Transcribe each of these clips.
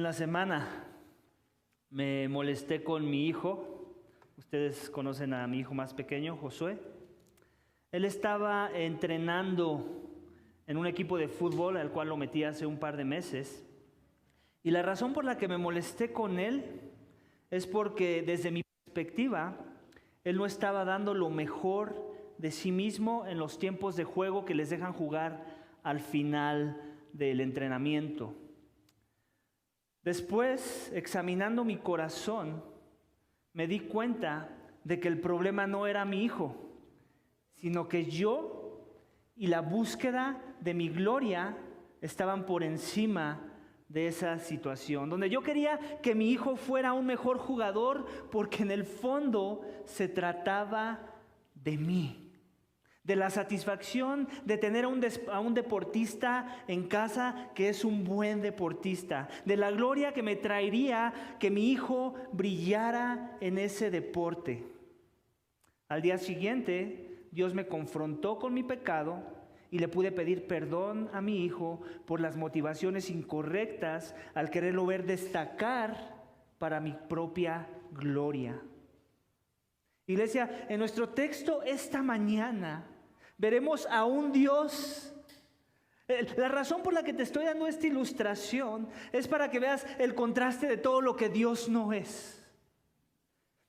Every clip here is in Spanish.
la semana me molesté con mi hijo. Ustedes conocen a mi hijo más pequeño, Josué. Él estaba entrenando en un equipo de fútbol al cual lo metí hace un par de meses. Y la razón por la que me molesté con él es porque desde mi perspectiva, él no estaba dando lo mejor de sí mismo en los tiempos de juego que les dejan jugar al final del entrenamiento. Después, examinando mi corazón, me di cuenta de que el problema no era mi hijo, sino que yo y la búsqueda de mi gloria estaban por encima de esa situación, donde yo quería que mi hijo fuera un mejor jugador porque en el fondo se trataba de mí. De la satisfacción de tener a un deportista en casa que es un buen deportista. De la gloria que me traería que mi hijo brillara en ese deporte. Al día siguiente, Dios me confrontó con mi pecado y le pude pedir perdón a mi hijo por las motivaciones incorrectas al quererlo ver destacar para mi propia gloria. Iglesia, en nuestro texto esta mañana veremos a un Dios. La razón por la que te estoy dando esta ilustración es para que veas el contraste de todo lo que Dios no es.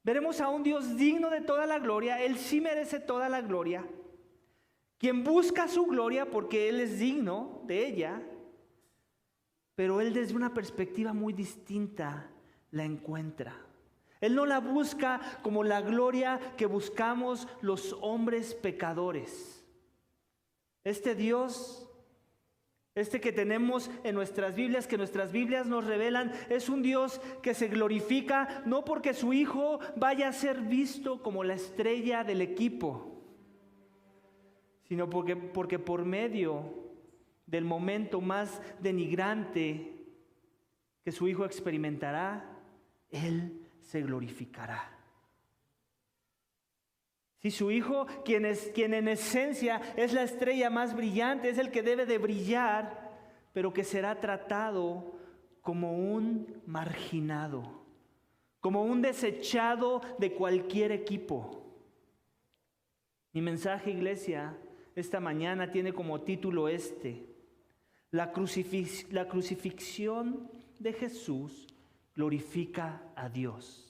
Veremos a un Dios digno de toda la gloria. Él sí merece toda la gloria. Quien busca su gloria porque Él es digno de ella, pero Él desde una perspectiva muy distinta la encuentra. Él no la busca como la gloria que buscamos los hombres pecadores. Este Dios, que tenemos en nuestras Biblias, que nuestras Biblias nos revelan, es un Dios que se glorifica no porque su Hijo vaya a ser visto como la estrella del equipo, sino porque por medio del momento más denigrante que su Hijo experimentará, Él se glorificará. Si su Hijo, quien en esencia es la estrella más brillante, es el que debe de brillar, pero que será tratado como un marginado, como un desechado de cualquier equipo. Mi mensaje, iglesia, esta mañana tiene como título la crucifixión de Jesús glorifica a Dios.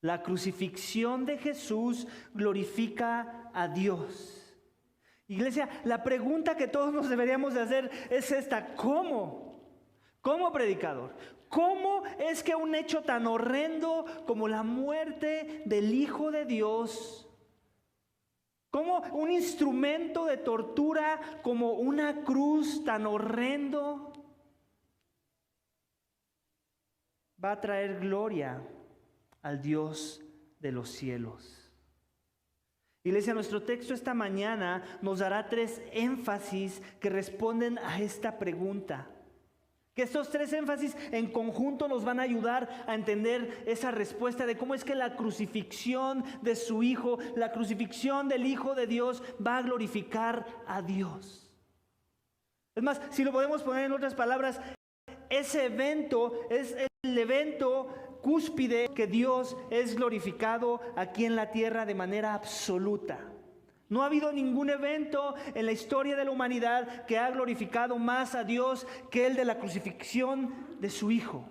La crucifixión de Jesús glorifica a Dios. Iglesia, la pregunta que todos nos deberíamos de hacer es esta: ¿cómo? ¿Cómo, predicador? ¿Cómo es que un hecho tan horrendo como la muerte del Hijo de Dios, como un instrumento de tortura, como una cruz tan horrendo, va a traer gloria al Dios de los cielos? Iglesia, nuestro texto esta mañana nos dará 3 énfasis que responden a esta pregunta. Que estos 3 énfasis en conjunto nos van a ayudar a entender esa respuesta de cómo es que la crucifixión de su Hijo, la crucifixión del Hijo de Dios va a glorificar a Dios. Es más, si lo podemos poner en otras palabras, ese evento es el evento cúspide que Dios es glorificado aquí en la tierra de manera absoluta. No ha habido ningún evento en la historia de la humanidad que ha glorificado más a Dios que el de la crucifixión de su Hijo.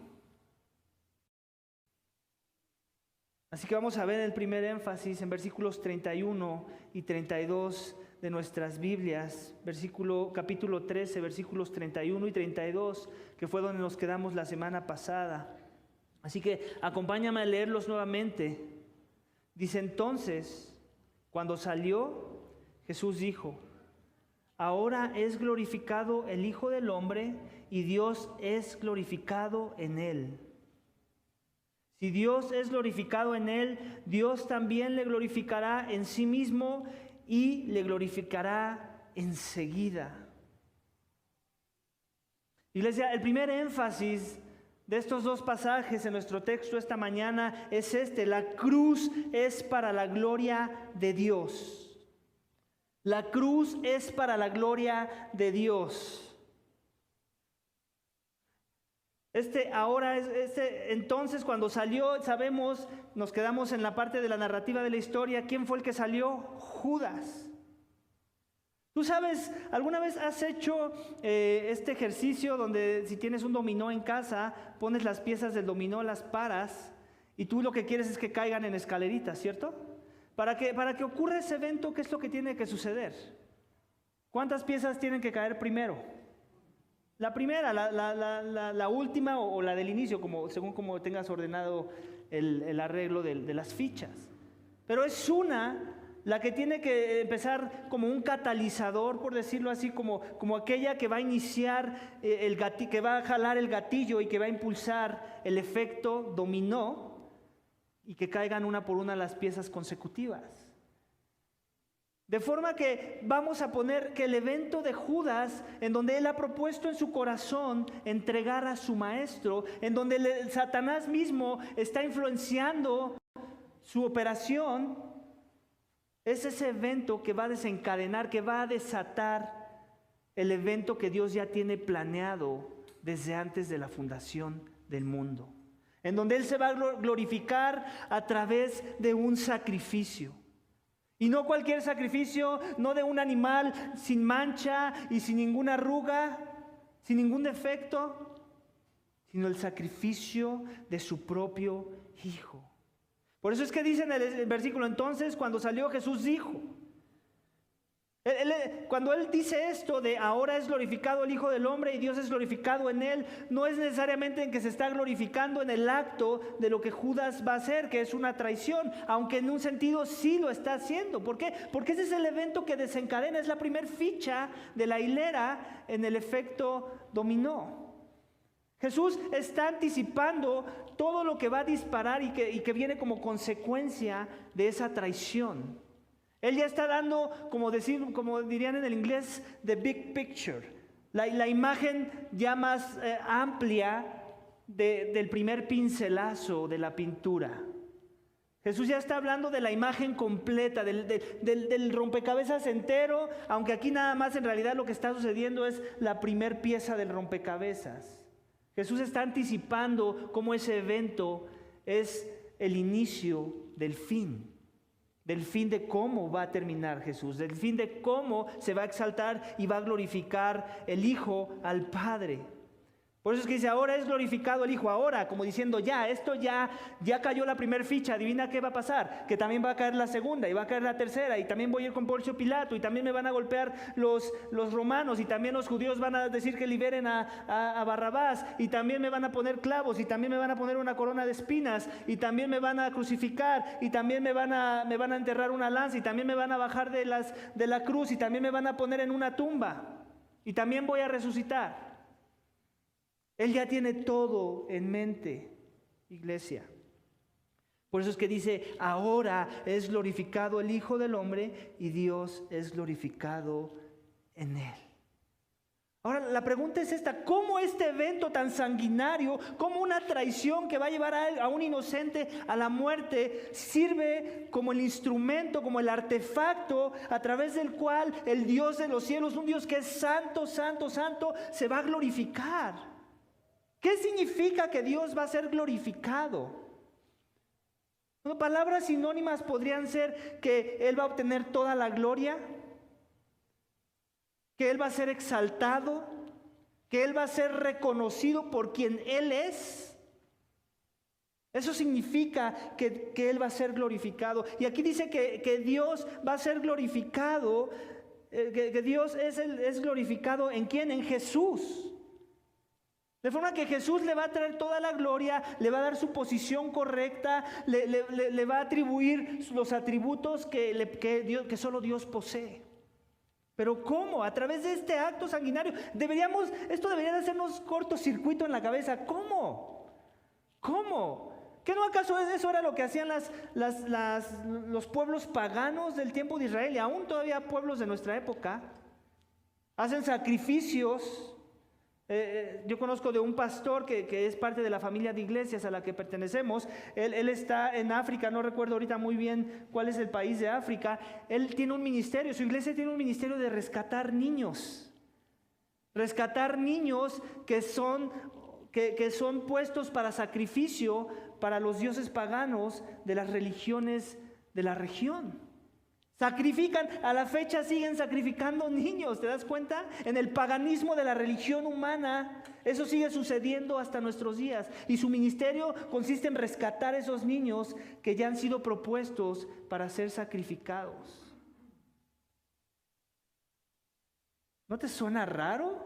Así que vamos a ver el primer énfasis en versículos 31 y 32 de nuestras Biblias, capítulo 13, versículos 31 y 32, que fue donde nos quedamos la semana pasada. Así que acompáñame a leerlos nuevamente. Dice: entonces, cuando salió, Jesús dijo: ahora es glorificado el Hijo del Hombre y Dios es glorificado en él. Si Dios es glorificado en él, Dios también le glorificará en sí mismo y le glorificará enseguida. Iglesia, el primer énfasis de estos 2 pasajes en nuestro texto esta mañana es la cruz es para la gloria de Dios. La cruz es para la gloria de Dios. Entonces, cuando salió, sabemos, nos quedamos en la parte de la narrativa de la historia. ¿Quién fue el que salió? Judas. Tú sabes, ¿alguna vez has hecho este ejercicio donde si tienes un dominó en casa, pones las piezas del dominó, las paras, y tú lo que quieres es que caigan en escaleritas, ¿cierto? Para que ocurra ese evento, ¿qué es lo que tiene que suceder? ¿Cuántas piezas tienen que caer primero? La primera, la última o la del inicio, según como tengas ordenado el arreglo de las fichas. Pero es la que tiene que empezar como un catalizador, por decirlo así, como aquella que va a iniciar que va a jalar el gatillo y que va a impulsar el efecto dominó y que caigan una por una las piezas consecutivas. De forma que vamos a poner que el evento de Judas, en donde él ha propuesto en su corazón entregar a su maestro, en donde Satanás mismo está influenciando su operación, es ese evento que va a desencadenar, que va a desatar el evento que Dios ya tiene planeado desde antes de la fundación del mundo, en donde Él se va a glorificar a través de un sacrificio. Y no cualquier sacrificio, no de un animal sin mancha y sin ninguna arruga, sin ningún defecto, sino el sacrificio de su propio Hijo. Por eso es que dice en el versículo, entonces cuando salió Jesús dijo, cuando Él dice esto de ahora es glorificado el Hijo del Hombre y Dios es glorificado en Él, no es necesariamente en que se está glorificando en el acto de lo que Judas va a hacer, que es una traición, aunque en un sentido sí lo está haciendo. ¿Por qué? Porque ese es el evento que desencadena, es la primer ficha de la hilera en el efecto dominó. Jesús está anticipando todo lo que va a disparar y que viene como consecuencia de esa traición. Él ya está dando, como dirían en el inglés, the big picture, la imagen ya más amplia del primer pincelazo de la pintura. Jesús ya está hablando de la imagen completa, del rompecabezas entero, aunque aquí nada más en realidad lo que está sucediendo es la primer pieza del rompecabezas. Jesús está anticipando cómo ese evento es el inicio del fin de cómo va a terminar Jesús, del fin de cómo se va a exaltar y va a glorificar el Hijo al Padre. Por eso es que dice, ahora es glorificado el Hijo, ahora, como diciendo, esto ya cayó la primera ficha, adivina qué va a pasar, que también va a caer la segunda, y va a caer la tercera, y también voy a ir con Poncio Pilato, y también me van a golpear los romanos, y también los judíos van a decir que liberen a Barrabás, y también me van a poner clavos, y también me van a poner una corona de espinas, y también me van a crucificar, y también me van a enterrar una lanza, y también me van a bajar de la cruz, y también me van a poner en una tumba, y también voy a resucitar. Él ya tiene todo en mente, iglesia. Por eso es que dice, ahora es glorificado el Hijo del Hombre y Dios es glorificado en Él. Ahora la pregunta es esta, ¿cómo este evento tan sanguinario, cómo una traición que va a llevar a un inocente a la muerte, sirve como el instrumento, como el artefacto a través del cual el Dios de los cielos, un Dios que es santo, santo, santo, se va a glorificar? ¿Qué significa que Dios va a ser glorificado? Bueno, palabras sinónimas podrían ser que Él va a obtener toda la gloria, que Él va a ser exaltado, que Él va a ser reconocido por quien Él es. Eso significa que Él va a ser glorificado. Y aquí dice que Dios va a ser glorificado, que Dios es glorificado ¿en quién? En Jesús. De forma que Jesús le va a traer toda la gloria, le va a dar su posición correcta, le va a atribuir los atributos que solo Dios posee. Pero ¿cómo? A través de este acto sanguinario. Esto debería de hacernos cortocircuito en la cabeza. ¿Cómo? ¿Qué no acaso eso era lo que hacían los pueblos paganos del tiempo de Israel y aún todavía pueblos de nuestra época? Hacen sacrificios. Yo conozco de un pastor que es parte de la familia de iglesias a la que pertenecemos. Él está en África, no recuerdo ahorita muy bien cuál es el país de África. Él tiene un ministerio, su iglesia tiene un ministerio de rescatar niños que son puestos para sacrificio para los dioses paganos de las religiones de la región. Sacrifican, a la fecha siguen sacrificando niños, ¿te das cuenta? En el paganismo de la religión humana, eso sigue sucediendo hasta nuestros días. Y su ministerio consiste en rescatar esos niños que ya han sido propuestos para ser sacrificados. ¿No te suena raro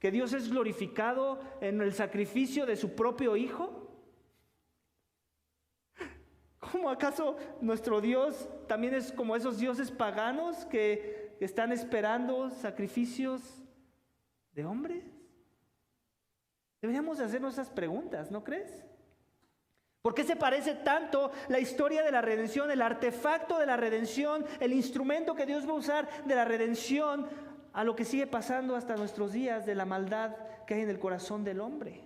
que Dios es glorificado en el sacrificio de su propio Hijo? ¿Cómo acaso nuestro Dios también es como esos dioses paganos que están esperando sacrificios de hombres? Deberíamos hacernos esas preguntas, ¿no crees? ¿Por qué se parece tanto la historia de la redención, el artefacto de la redención, el instrumento que Dios va a usar de la redención a lo que sigue pasando hasta nuestros días de la maldad que hay en el corazón del hombre?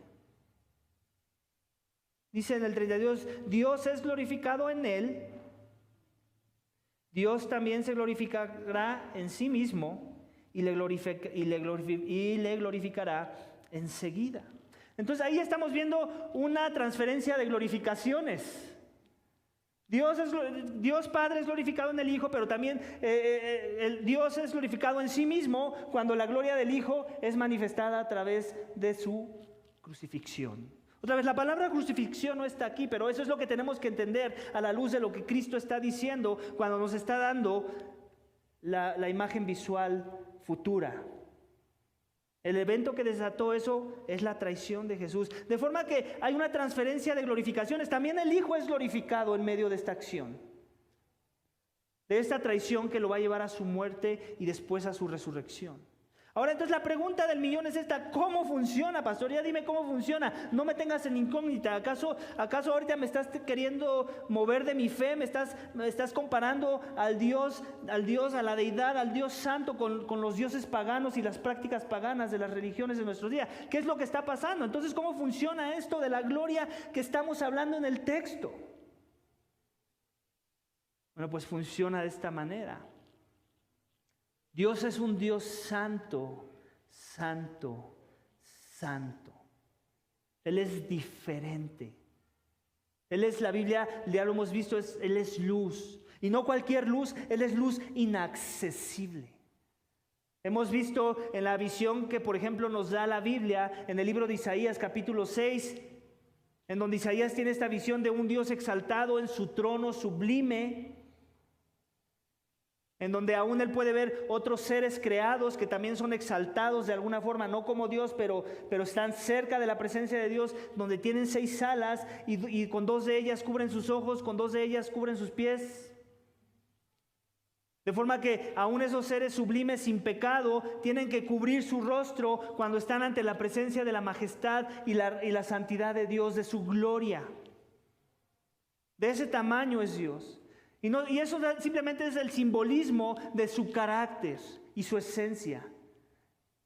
Dice en el 32, Dios es glorificado en él, Dios también se glorificará en sí mismo y le glorificará enseguida. Entonces ahí estamos viendo una transferencia de glorificaciones. Dios Padre es glorificado en el Hijo, pero también el Dios es glorificado en sí mismo cuando la gloria del Hijo es manifestada a través de su crucifixión. Otra vez, la palabra crucifixión no está aquí, pero eso es lo que tenemos que entender a la luz de lo que Cristo está diciendo cuando nos está dando la imagen visual futura. El evento que desató eso es la traición de Jesús. De forma que hay una transferencia de glorificaciones. También el Hijo es glorificado en medio de esta acción. De esta traición que lo va a llevar a su muerte y después a su resurrección. Ahora entonces la pregunta del millón es esta: ¿cómo funciona, pastor? Ya dime cómo funciona, no me tengas en incógnita. ¿Acaso ahorita me estás queriendo mover de mi fe? ¿Me estás comparando al Dios, a la deidad, al Dios santo con los dioses paganos y las prácticas paganas de las religiones de nuestros días? ¿Qué es lo que está pasando? Entonces, ¿cómo funciona esto de la gloria que estamos hablando en el texto? Bueno, pues funciona de esta manera. Dios es un Dios santo, santo, santo. Él es diferente. Él es, la Biblia, ya lo hemos visto, Él es luz. Y no cualquier luz, Él es luz inaccesible. Hemos visto en la visión que, por ejemplo, nos da la Biblia en el libro de Isaías, capítulo 6, en donde Isaías tiene esta visión de un Dios exaltado en su trono sublime, en donde aún él puede ver otros seres creados que también son exaltados de alguna forma, no como Dios, pero están cerca de la presencia de Dios, donde tienen 6 alas y con 2 de ellas cubren sus ojos, con 2 de ellas cubren sus pies. De forma que aún esos seres sublimes sin pecado tienen que cubrir su rostro cuando están ante la presencia de la majestad y la santidad de Dios, de su gloria. De ese tamaño es Dios. Y eso simplemente es el simbolismo de su carácter y su esencia.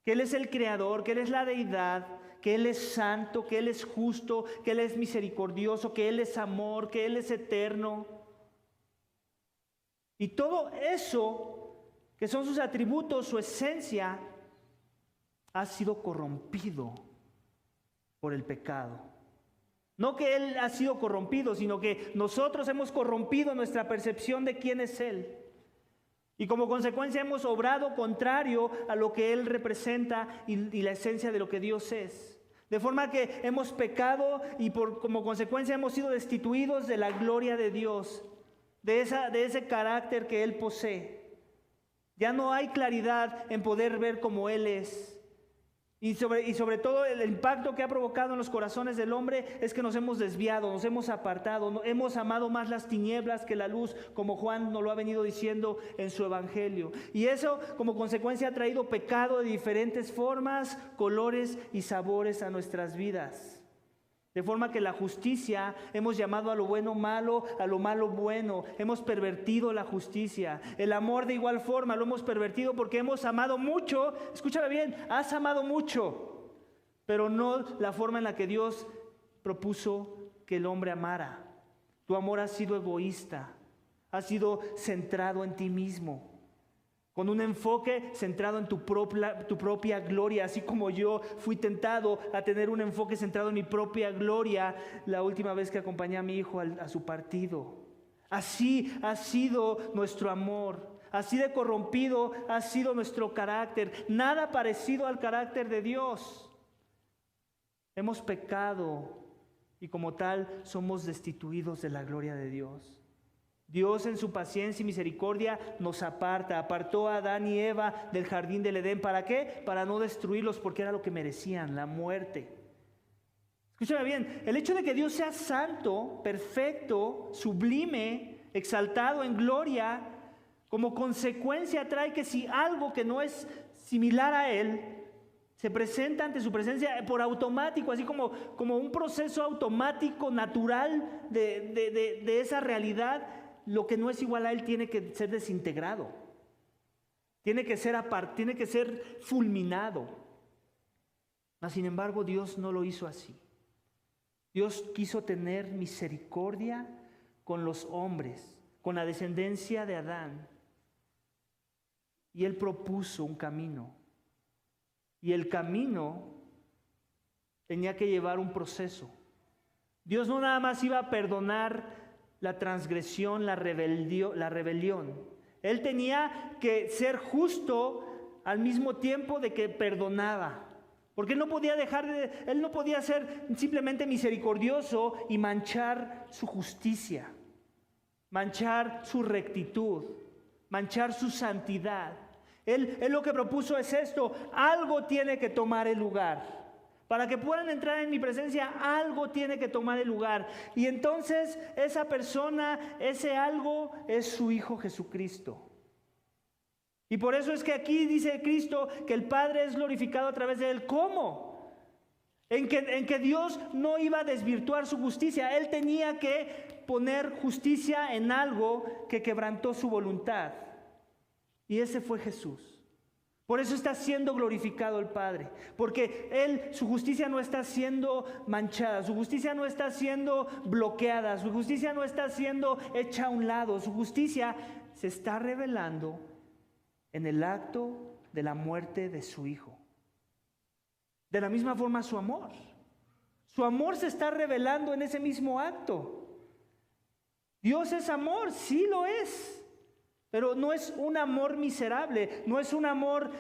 Que Él es el creador, que Él es la deidad, que Él es santo, que Él es justo, que Él es misericordioso, que Él es amor, que Él es eterno. Y todo eso, que son sus atributos, su esencia, ha sido corrompido por el pecado. No que Él ha sido corrompido, sino que nosotros hemos corrompido nuestra percepción de quién es Él. Y como consecuencia hemos obrado contrario a lo que Él representa y la esencia de lo que Dios es. De forma que hemos pecado y como consecuencia hemos sido destituidos de la gloria de Dios, de ese carácter que Él posee. Ya no hay claridad en poder ver como Él es. Y sobre todo el impacto que ha provocado en los corazones del hombre es que nos hemos desviado, nos hemos apartado, hemos amado más las tinieblas que la luz, como Juan nos lo ha venido diciendo en su evangelio. Y eso como consecuencia ha traído pecado de diferentes formas, colores y sabores a nuestras vidas. De forma que la justicia hemos llamado a lo bueno malo, a lo malo bueno. Hemos pervertido la justicia. El amor de igual forma lo hemos pervertido porque hemos amado mucho. Escúchame bien, has amado mucho, pero no la forma en la que Dios propuso que el hombre amara. Tu amor ha sido egoísta, ha sido centrado en ti mismo. con un enfoque centrado en tu propia gloria, así como yo fui tentado a tener un enfoque centrado en mi propia gloria la última vez que acompañé a mi hijo a su partido. Así ha sido nuestro amor, así de corrompido ha sido nuestro carácter, nada parecido al carácter de Dios. Hemos pecado y como tal somos destituidos de la gloria de Dios. Dios en su paciencia y misericordia nos apartó a Adán y Eva del jardín del Edén. ¿Para qué? Para no destruirlos, porque era lo que merecían, la muerte. Escúchame bien, el hecho de que Dios sea santo, perfecto, sublime, exaltado en gloria, como consecuencia trae que si algo que no es similar a Él se presenta ante su presencia por automático, así como un proceso automático, natural de esa realidad, lo que no es igual a Él tiene que ser desintegrado, tiene que ser fulminado. Mas sin embargo, Dios no lo hizo así. Dios quiso tener misericordia con los hombres, con la descendencia de Adán. Y Él propuso un camino. Y el camino tenía que llevar un proceso. Dios no nada más iba a perdonar la transgresión, la rebelión. Él tenía que ser justo al mismo tiempo de que perdonaba. Porque Él no podía ser simplemente misericordioso y manchar su justicia, manchar su rectitud, manchar su santidad. Él lo que propuso es esto: algo tiene que tomar el lugar. Para que puedan entrar en mi presencia, algo tiene que tomar el lugar. Y entonces esa persona, ese algo, es su Hijo Jesucristo. Y por eso es que aquí dice Cristo que el Padre es glorificado a través de Él. ¿Cómo? En que Dios no iba a desvirtuar su justicia. Él tenía que poner justicia en algo que quebrantó su voluntad. Y ese fue Jesús. Por eso está siendo glorificado el Padre, porque su justicia no está siendo manchada, su justicia no está siendo bloqueada, su justicia no está siendo hecha a un lado, su justicia se está revelando en el acto de la muerte de su Hijo. De la misma forma su amor se está revelando en ese mismo acto. Dios es amor, sí lo es. Pero no es un amor miserable, no es un amor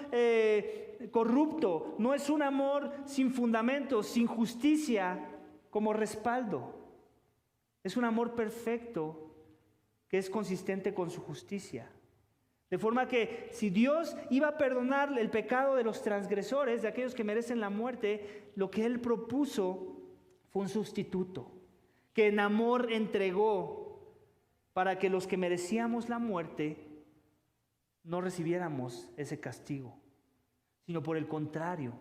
corrupto, no es un amor sin fundamento, sin justicia como respaldo. Es un amor perfecto que es consistente con su justicia. De forma que si Dios iba a perdonar el pecado de los transgresores, de aquellos que merecen la muerte, lo que Él propuso fue un sustituto, que en amor entregó para que los que merecíamos la muerte no recibiéramos ese castigo, sino por el contrario,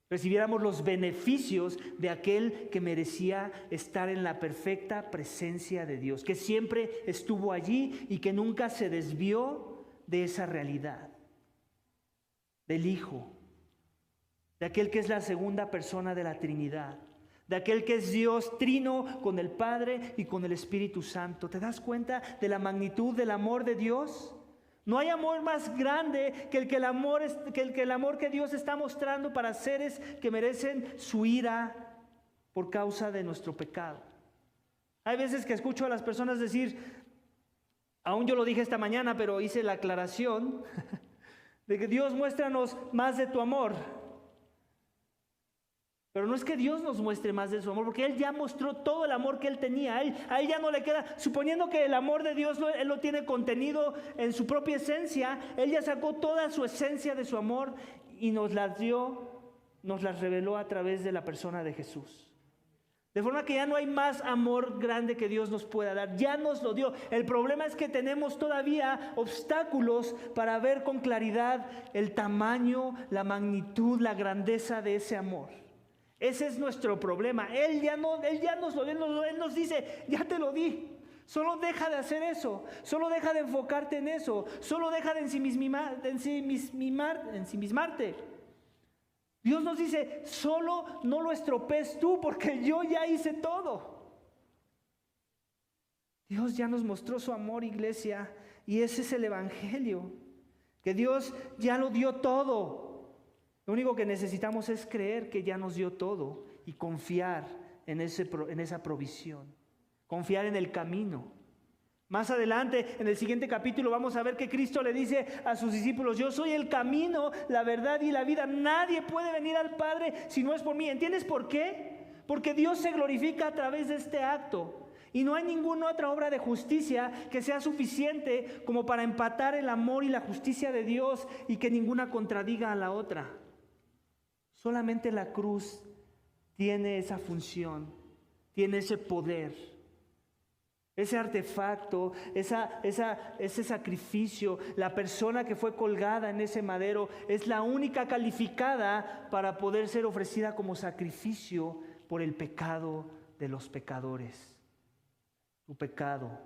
recibiéramos los beneficios de aquel que merecía estar en la perfecta presencia de Dios, que siempre estuvo allí y que nunca se desvió de esa realidad, del Hijo, de aquel que es la segunda persona de la Trinidad, de aquel que es Dios trino con el Padre y con el Espíritu Santo. ¿Te das cuenta de la magnitud del amor de Dios? No hay amor más grande que el amor que Dios está mostrando para seres que merecen su ira por causa de nuestro pecado. Hay veces que escucho a las personas decir, aún yo lo dije esta mañana, pero hice la aclaración, de que Dios, muéstranos más de tu amor. Pero no es que Dios nos muestre más de su amor, porque Él ya mostró todo el amor que Él tenía. A Él ya no le queda, suponiendo que el amor de Dios Él lo tiene contenido en su propia esencia, Él ya sacó toda su esencia de su amor y nos las reveló a través de la persona de Jesús. De forma que ya no hay más amor grande que Dios nos pueda dar, ya nos lo dio. El problema es que tenemos todavía obstáculos para ver con claridad el tamaño, la magnitud, la grandeza de ese amor. Ese es nuestro problema. Él ya nos lo dio, Él nos dice, ya te lo di. Solo deja de hacer eso, solo deja de enfocarte en eso, solo deja de ensimismarte. Dios nos dice, solo no lo estropees tú, porque yo ya hice todo. Dios ya nos mostró su amor, iglesia, y ese es el Evangelio. que Dios ya lo dio todo. Lo único que necesitamos es creer que ya nos dio todo y confiar en esa provisión, confiar en el camino. Más adelante, en el siguiente capítulo, vamos a ver que Cristo le dice a sus discípulos: yo soy el camino, la verdad y la vida. Nadie puede venir al Padre si no es por mí. ¿Entiendes por qué? Porque Dios se glorifica a través de este acto. Y no hay ninguna otra obra de justicia que sea suficiente como para empatar el amor y la justicia de Dios y que ninguna contradiga a la otra. Solamente la cruz tiene esa función, tiene ese poder. Ese artefacto, ese sacrificio, la persona que fue colgada en ese madero es la única calificada para poder ser ofrecida como sacrificio por el pecado de los pecadores. Tu pecado,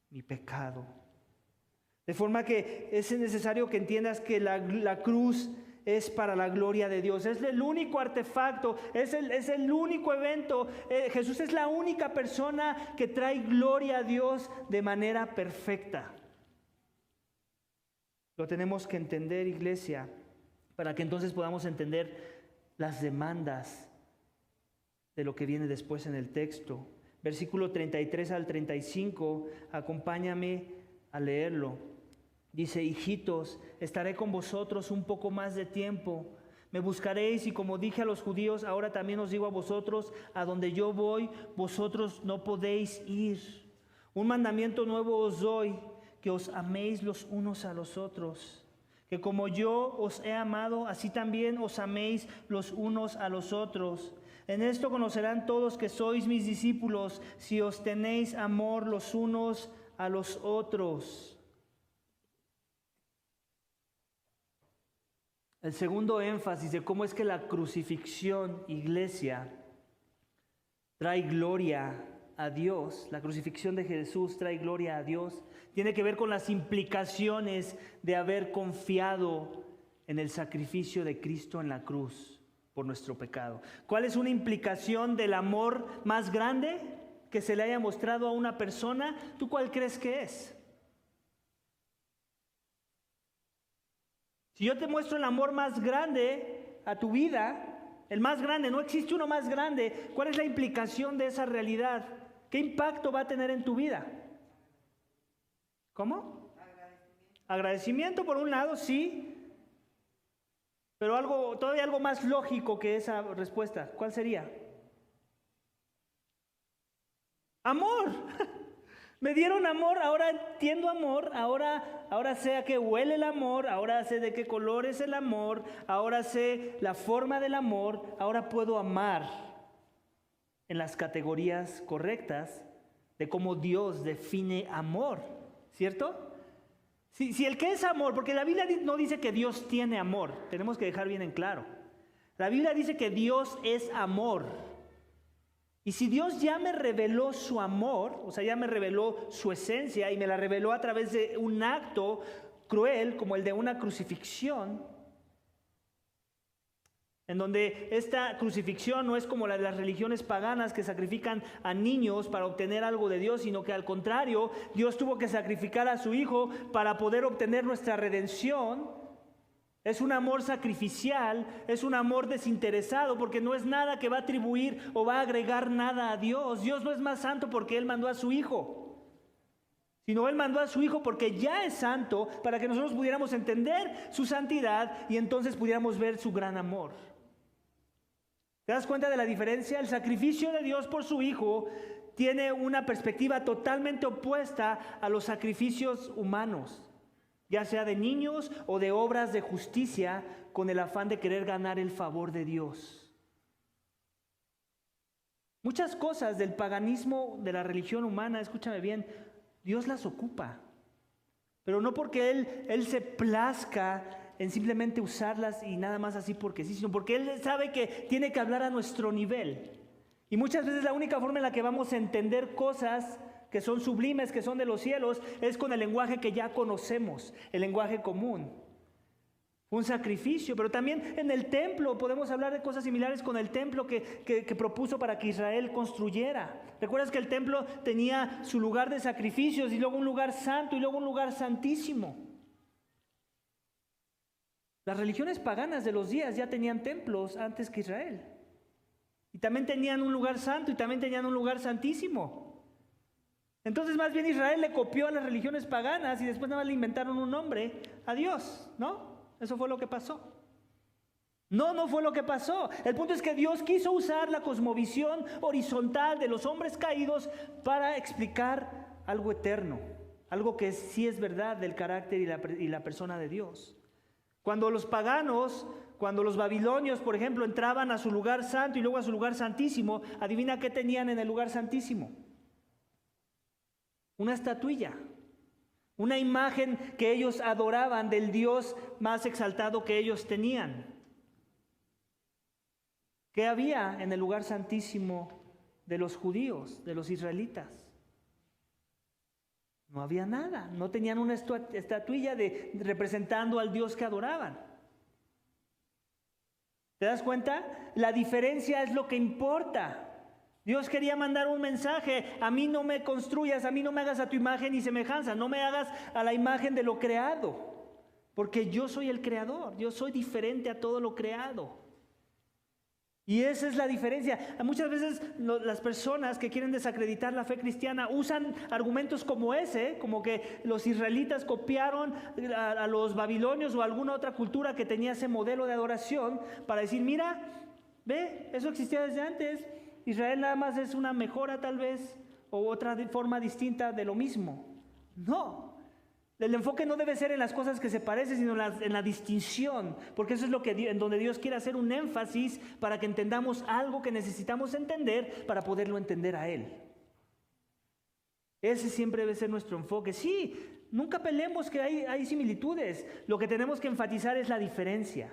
mi pecado. De forma que es necesario que entiendas que la cruz es para la gloria de Dios. Es el único artefacto, es el único evento. Jesús es la única persona que trae gloria a Dios de manera perfecta. Lo tenemos que entender, iglesia, para que entonces podamos entender las demandas de lo que viene después en el texto. Versículo 33 al 35, acompáñame a leerlo. Dice: hijitos, estaré con vosotros un poco más de tiempo. Me buscaréis y, como dije a los judíos, ahora también os digo a vosotros: a donde yo voy, vosotros no podéis ir. Un mandamiento nuevo os doy, que os améis los unos a los otros. Que como yo os he amado, así también os améis los unos a los otros. En esto conocerán todos que sois mis discípulos, si os tenéis amor los unos a los otros. El segundo énfasis de cómo es que la crucifixión, iglesia, trae gloria a Dios, la crucifixión de Jesús trae gloria a Dios, tiene que ver con las implicaciones de haber confiado en el sacrificio de Cristo en la cruz por nuestro pecado. ¿Cuál es una implicación del amor más grande que se le haya mostrado a una persona? ¿Tú cuál crees que es? Si yo te muestro el amor más grande a tu vida, el más grande, no existe uno más grande, ¿cuál es la implicación de esa realidad? ¿Qué impacto va a tener en tu vida? ¿Cómo? Agradecimiento por un lado, sí, pero todavía algo más lógico que esa respuesta. ¿Cuál sería? Amor. Me dieron amor, ahora entiendo amor, ahora sé a qué huele el amor, ahora sé de qué color es el amor, ahora sé la forma del amor, ahora puedo amar en las categorías correctas de cómo Dios define amor, ¿cierto? Si el que es amor, porque la Biblia no dice que Dios tiene amor, tenemos que dejar bien en claro. La Biblia dice que Dios es amor. Y si Dios ya me reveló su amor, o sea, ya me reveló su esencia y me la reveló a través de un acto cruel como el de una crucifixión, en donde esta crucifixión no es como la de las religiones paganas que sacrifican a niños para obtener algo de Dios, sino que al contrario, Dios tuvo que sacrificar a su Hijo para poder obtener nuestra redención. Es un amor sacrificial, es un amor desinteresado, porque no es nada que va a atribuir o va a agregar nada a Dios. Dios no es más santo porque Él mandó a su Hijo, sino Él mandó a su Hijo porque ya es santo, para que nosotros pudiéramos entender su santidad y entonces pudiéramos ver su gran amor. ¿Te das cuenta de la diferencia? El sacrificio de Dios por su Hijo tiene una perspectiva totalmente opuesta a los sacrificios humanos, ya sea de niños o de obras de justicia con el afán de querer ganar el favor de Dios. Muchas cosas del paganismo, de la religión humana, escúchame bien, Dios las ocupa, pero no porque Él se plazca en simplemente usarlas y nada más así porque sí, sino porque Él sabe que tiene que hablar a nuestro nivel. Y muchas veces la única forma en la que vamos a entender cosas que son sublimes, que son de los cielos, es con el lenguaje que ya conocemos, el lenguaje común. Un sacrificio, pero también en el templo podemos hablar de cosas similares con el templo que propuso para que Israel construyera. ¿Recuerdas que el templo tenía su lugar de sacrificios y luego un lugar santo y luego un lugar santísimo? Las religiones paganas de los días ya tenían templos antes que Israel. Y también tenían un lugar santo y también tenían un lugar santísimo. Entonces más bien Israel le copió a las religiones paganas y después nada más le inventaron un nombre a Dios, ¿no? Eso fue lo que pasó. No fue lo que pasó. El punto es que Dios quiso usar la cosmovisión horizontal de los hombres caídos para explicar algo eterno, algo que sí es verdad del carácter y la persona de Dios. Cuando los paganos, cuando los babilonios, por ejemplo, entraban a su lugar santo y luego a su lugar santísimo, adivina qué tenían en el lugar santísimo. Una estatuilla, una imagen que ellos adoraban del Dios más exaltado que ellos tenían. ¿Qué había en el lugar santísimo de los judíos, de los israelitas? No había nada, no tenían una estatuilla representando al Dios que adoraban. ¿Te das cuenta? La diferencia es lo que importa. Dios quería mandar un mensaje: a mí no me construyas, a mí no me hagas a tu imagen y semejanza, no me hagas a la imagen de lo creado, porque yo soy el creador, yo soy diferente a todo lo creado. Y esa es la diferencia. Muchas veces las personas que quieren desacreditar la fe cristiana usan argumentos como ese, como que los israelitas copiaron a los babilonios o alguna otra cultura que tenía ese modelo de adoración, para decir: mira, ve, eso existía desde antes, Israel nada más es una mejora tal vez, o otra forma distinta de lo mismo. No. El enfoque no debe ser en las cosas que se parecen, sino en la distinción, porque eso es en donde Dios quiere hacer un énfasis para que entendamos algo que necesitamos entender para poderlo entender a Él. Ese siempre debe ser nuestro enfoque. Sí, nunca peleemos que hay similitudes. Lo que tenemos que enfatizar es la diferencia,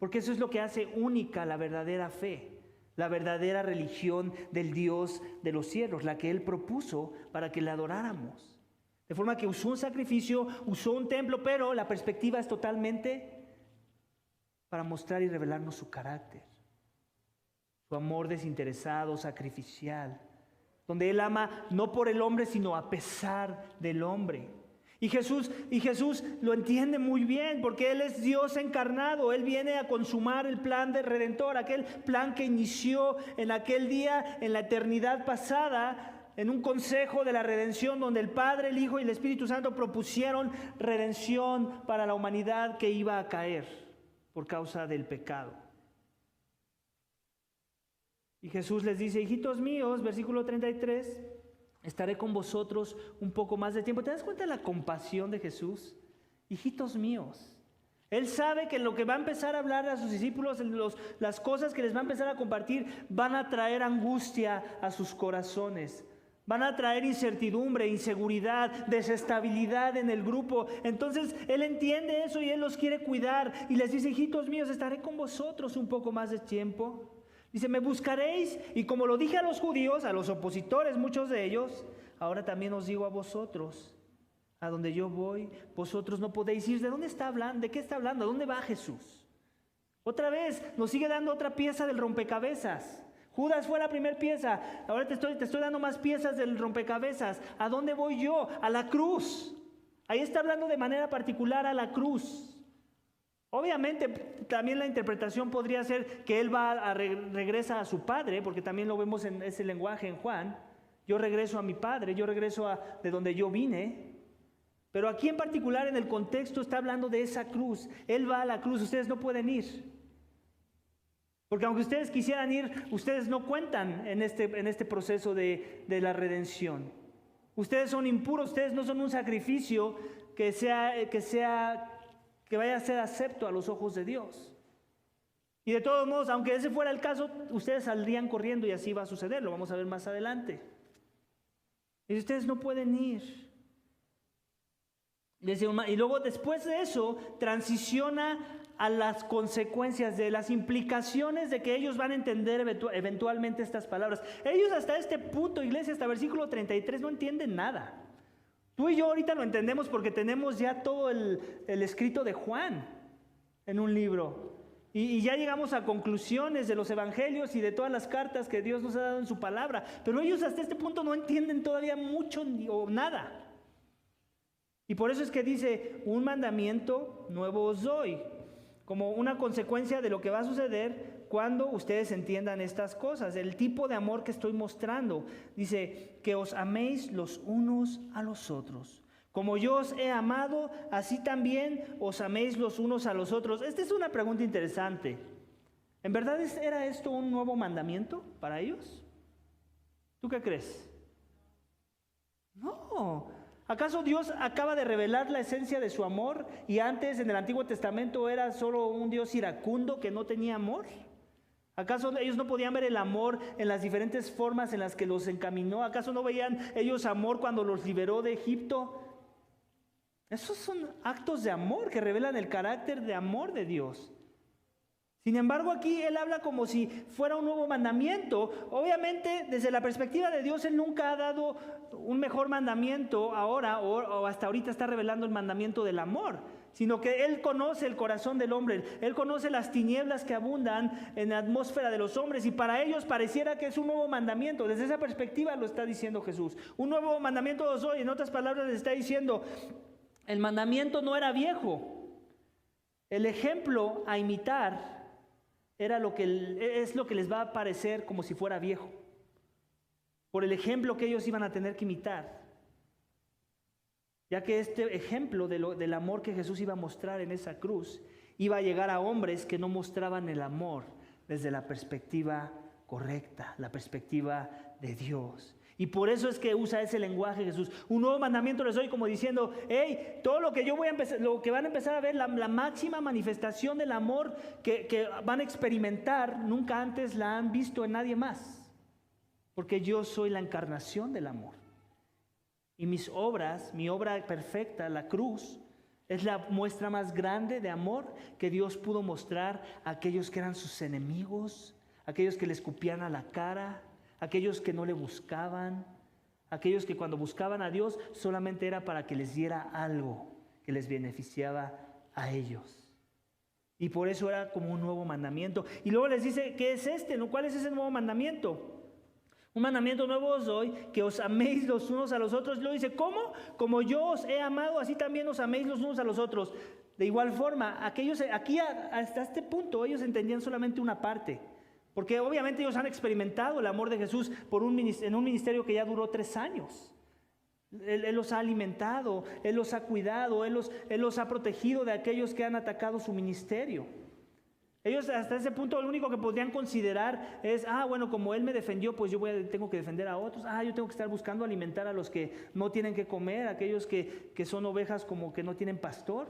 porque eso es lo que hace única la verdadera fe, la verdadera religión del Dios de los cielos, la que Él propuso para que le adoráramos. De forma que usó un sacrificio, usó un templo, pero la perspectiva es totalmente para mostrar y revelarnos su carácter, su amor desinteresado, sacrificial, donde Él ama no por el hombre, sino a pesar del hombre. Y Jesús lo entiende muy bien, porque Él es Dios encarnado. Él viene a consumar el plan del Redentor, aquel plan que inició en aquel día, en la eternidad pasada, en un consejo de la redención donde el Padre, el Hijo y el Espíritu Santo propusieron redención para la humanidad que iba a caer por causa del pecado. Y Jesús les dice: hijitos míos, versículo 33, estaré con vosotros un poco más de tiempo. ¿Te das cuenta de la compasión de Jesús? Hijitos míos. Él sabe que lo que va a empezar a hablar a sus discípulos, las cosas que les va a empezar a compartir, van a traer angustia a sus corazones. Van a traer incertidumbre, inseguridad, desestabilidad en el grupo. Entonces Él entiende eso y Él los quiere cuidar. Y les dice: hijitos míos, estaré con vosotros un poco más de tiempo. Dice: me buscaréis. Y como lo dije a los judíos, a los opositores, muchos de ellos, ahora también os digo a vosotros: a donde yo voy, vosotros no podéis ir. ¿De dónde está hablando? ¿De qué está hablando? ¿A dónde va Jesús? Otra vez nos sigue dando otra pieza del rompecabezas. Judas fue la primera pieza, ahora te estoy dando más piezas del rompecabezas. ¿A dónde voy yo? A la cruz. Ahí está hablando de manera particular a la cruz. Obviamente también la interpretación podría ser que Él regresa a su Padre, porque también lo vemos en ese lenguaje en Juan. Yo regreso a mi Padre, yo regreso de donde yo vine. Pero aquí en particular en el contexto está hablando de esa cruz. Él va a la cruz, ustedes no pueden ir. Porque aunque ustedes quisieran ir, ustedes no cuentan en este proceso de la redención. Ustedes son impuros, ustedes no son un sacrificio que vaya a ser acepto a los ojos de Dios. Y de todos modos, aunque ese fuera el caso, ustedes saldrían corriendo y así va a suceder, lo vamos a ver más adelante. Y ustedes no pueden ir. Y luego después de eso transiciona a las consecuencias, de las implicaciones de que ellos van a entender eventualmente estas palabras. Ellos hasta este punto, iglesia, hasta versículo 33 no entienden nada. Tú y yo ahorita lo entendemos porque tenemos ya todo el escrito de Juan en un libro. Y ya llegamos a conclusiones de los evangelios y de todas las cartas que Dios nos ha dado en su palabra. Pero ellos hasta este punto no entienden todavía mucho o nada. Y por eso es que dice: un mandamiento nuevo os doy. como una consecuencia de lo que va a suceder cuando ustedes entiendan estas cosas, el tipo de amor que estoy mostrando. Dice, que os améis los unos a los otros. Como yo os he amado, así también os améis los unos a los otros. Esta es una pregunta interesante. ¿En verdad era esto un nuevo mandamiento para ellos? ¿Tú qué crees? No. ¿Acaso Dios acaba de revelar la esencia de su amor y antes en el Antiguo Testamento era solo un Dios iracundo que no tenía amor? ¿Acaso ellos no podían ver el amor en las diferentes formas en las que los encaminó? ¿Acaso no veían ellos amor cuando los liberó de Egipto? Esos son actos de amor que revelan el carácter de amor de Dios. Sin embargo, aquí Él habla como si fuera un nuevo mandamiento. Obviamente, desde la perspectiva de Dios, Él nunca ha dado un mejor mandamiento ahora o hasta ahorita está revelando el mandamiento del amor, sino que Él conoce el corazón del hombre. Él conoce las tinieblas que abundan en la atmósfera de los hombres y para ellos pareciera que es un nuevo mandamiento. Desde esa perspectiva lo está diciendo Jesús. Un nuevo mandamiento os doy. En otras palabras, les está diciendo, el mandamiento no era viejo. El ejemplo a imitar es lo que les va a parecer como si fuera viejo, por el ejemplo que ellos iban a tener que imitar, ya que este ejemplo del amor que Jesús iba a mostrar en esa cruz iba a llegar a hombres que no mostraban el amor desde la perspectiva correcta, la perspectiva de Dios. Y por eso es que usa ese lenguaje Jesús. Un nuevo mandamiento les doy, como diciendo, hey, todo lo que yo voy a empezar, lo que van a empezar a ver, la máxima manifestación del amor que van a experimentar, nunca antes la han visto en nadie más. Porque yo soy la encarnación del amor. Y mis obras, mi obra perfecta, la cruz, es la muestra más grande de amor que Dios pudo mostrar a aquellos que eran sus enemigos, aquellos que le escupían a la cara, aquellos que no le buscaban, aquellos que cuando buscaban a Dios solamente era para que les diera algo que les beneficiaba a ellos. Y por eso era como un nuevo mandamiento. Y luego les dice, ¿qué es este? ¿Cuál es ese nuevo mandamiento? Un mandamiento nuevo os doy, que os améis los unos a los otros. Y luego dice, ¿cómo? Como yo os he amado, así también os améis los unos a los otros. De igual forma, aquellos aquí hasta este punto ellos entendían solamente una parte. Porque obviamente ellos han experimentado el amor de Jesús en un ministerio que ya duró 3 años. Él los ha alimentado, Él los ha cuidado, Él los ha protegido de aquellos que han atacado su ministerio. Ellos hasta ese punto lo único que podrían considerar es, bueno, como Él me defendió, pues yo tengo que defender a otros. Yo tengo que estar buscando alimentar a los que no tienen que comer, aquellos que son ovejas como que no tienen pastor.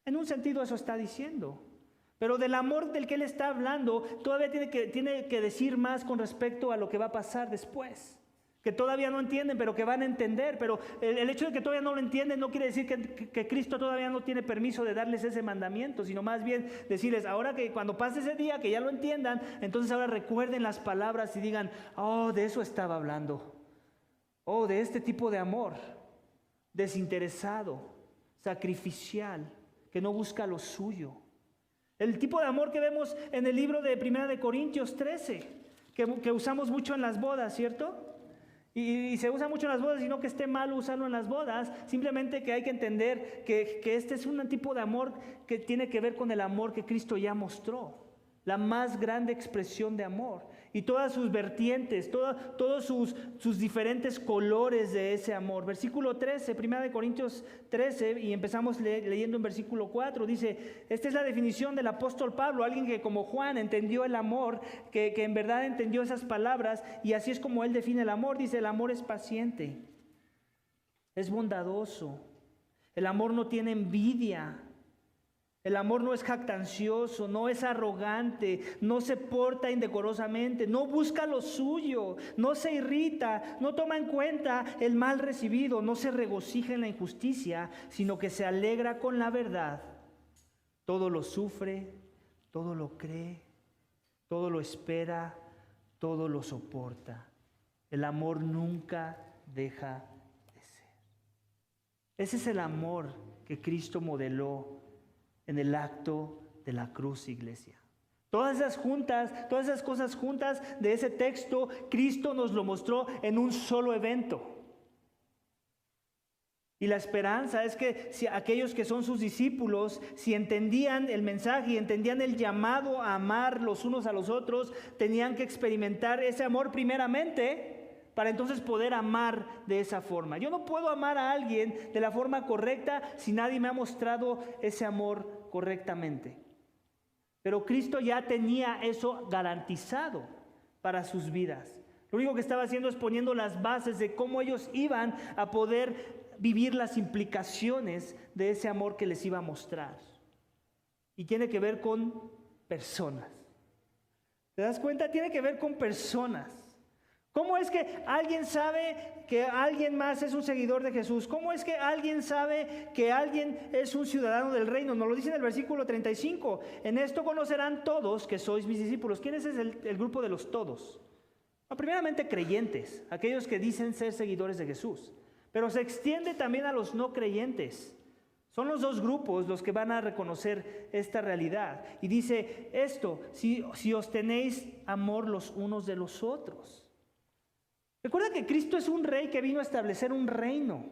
En un sentido eso está diciendo. Pero del amor del que Él está hablando, todavía tiene que decir más con respecto a lo que va a pasar después. Que todavía no entienden, pero que van a entender. Pero el hecho de que todavía no lo entienden no quiere decir que Cristo todavía no tiene permiso de darles ese mandamiento, sino más bien decirles, ahora que cuando pase ese día, que ya lo entiendan, entonces ahora recuerden las palabras y digan, de eso estaba hablando. De este tipo de amor, desinteresado, sacrificial, que no busca lo suyo. El tipo de amor que vemos en el libro de 1 de Corintios 13, que usamos mucho en las bodas, ¿cierto? Y se usa mucho en las bodas, y no que esté mal usarlo en las bodas, simplemente que hay que entender que este es un tipo de amor que tiene que ver con el amor que Cristo ya mostró, la más grande expresión de amor. Y todas sus vertientes, todos sus diferentes colores de ese amor. Versículo 13, 1 de Corintios 13, y empezamos leyendo en versículo 4, dice, esta es la definición del apóstol Pablo, alguien que como Juan entendió el amor, que en verdad entendió esas palabras, y así es como él define el amor. Dice, el amor es paciente, es bondadoso, el amor no tiene envidia. El amor no es jactancioso, no es arrogante, no se porta indecorosamente, no busca lo suyo, no se irrita, no toma en cuenta el mal recibido, no se regocija en la injusticia, sino que se alegra con la verdad. Todo lo sufre, todo lo cree, todo lo espera, todo lo soporta. El amor nunca deja de ser. Ese es el amor que Cristo modeló en el acto de la cruz, iglesia. Todas esas cosas juntas de ese texto, Cristo nos lo mostró en un solo evento. Y la esperanza es que si aquellos que son sus discípulos, si entendían el mensaje y entendían el llamado a amar los unos a los otros, tenían que experimentar ese amor primeramente para entonces poder amar de esa forma. Yo no puedo amar a alguien de la forma correcta si nadie me ha mostrado ese amor correctamente. Pero Cristo ya tenía eso garantizado para sus vidas. Lo único que estaba haciendo es poniendo las bases de cómo ellos iban a poder vivir las implicaciones de ese amor que les iba a mostrar. Y tiene que ver con personas. ¿Te das cuenta? Tiene que ver con personas. ¿Cómo es que alguien sabe que alguien más es un seguidor de Jesús? ¿Cómo es que alguien sabe que alguien es un ciudadano del reino? Nos lo dice en el versículo 35. En esto conocerán todos que sois mis discípulos. ¿Quién es el grupo de los todos? No, primeramente creyentes, aquellos que dicen ser seguidores de Jesús. Pero se extiende también a los no creyentes. Son los dos grupos los que van a reconocer esta realidad. Y dice esto, si os tenéis amor los unos de los otros. Recuerda que Cristo es un rey que vino a establecer un reino.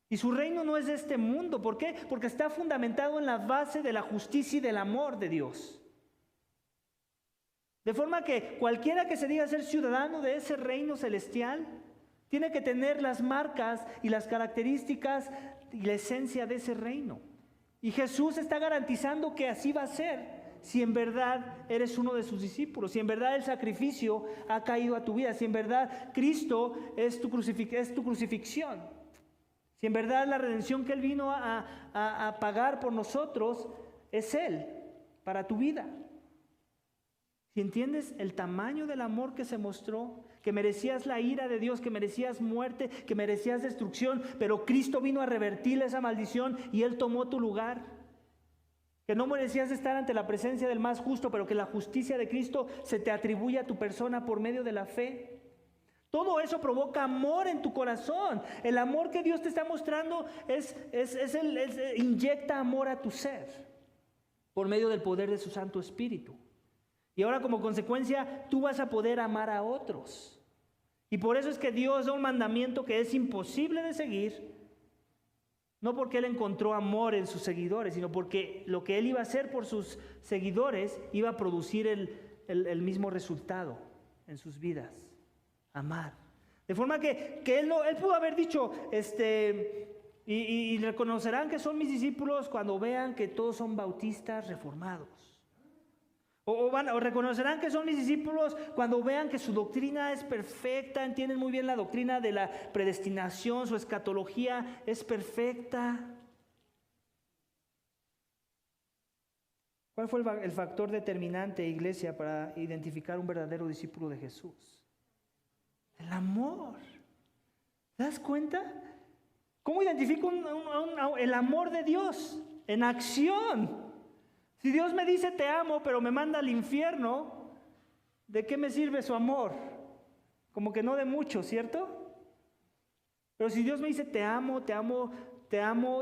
Y su reino no es de este mundo. ¿Por qué? Porque está fundamentado en la base de la justicia y del amor de Dios. De forma que cualquiera que se diga ser ciudadano de ese reino celestial tiene que tener las marcas y las características y la esencia de ese reino. Y Jesús está garantizando que así va a ser si en verdad eres uno de sus discípulos, si en verdad el sacrificio ha caído a tu vida, si en verdad Cristo es tu crucifixión, si en verdad la redención que Él vino a pagar por nosotros es Él para tu vida. Si entiendes el tamaño del amor que se mostró, que merecías la ira de Dios, que merecías muerte, que merecías destrucción, pero Cristo vino a revertir esa maldición y Él tomó tu lugar. Que no merecías estar ante la presencia del más justo, pero que la justicia de Cristo se te atribuye a tu persona por medio de la fe. Todo eso provoca amor en tu corazón. El amor que Dios te está mostrando inyecta amor a tu ser por medio del poder de su Santo Espíritu. Y ahora como consecuencia tú vas a poder amar a otros. Y por eso es que Dios da un mandamiento que es imposible de seguir, no porque Él encontró amor en sus seguidores, sino porque lo que Él iba a hacer por sus seguidores iba a producir el mismo resultado en sus vidas, amar. De forma que Él pudo haber dicho, y reconocerán que son mis discípulos cuando vean que todos son bautistas reformados. O reconocerán que son mis discípulos cuando vean que su doctrina es perfecta, entienden muy bien la doctrina de la predestinación, su escatología es perfecta. ¿Cuál fue el factor determinante, iglesia, para identificar un verdadero discípulo de Jesús? El amor. ¿Te das cuenta? ¿Cómo identifico el amor de Dios en acción? Si Dios me dice te amo, pero me manda al infierno, ¿de qué me sirve su amor? Como que no de mucho, ¿cierto? Pero si Dios me dice te amo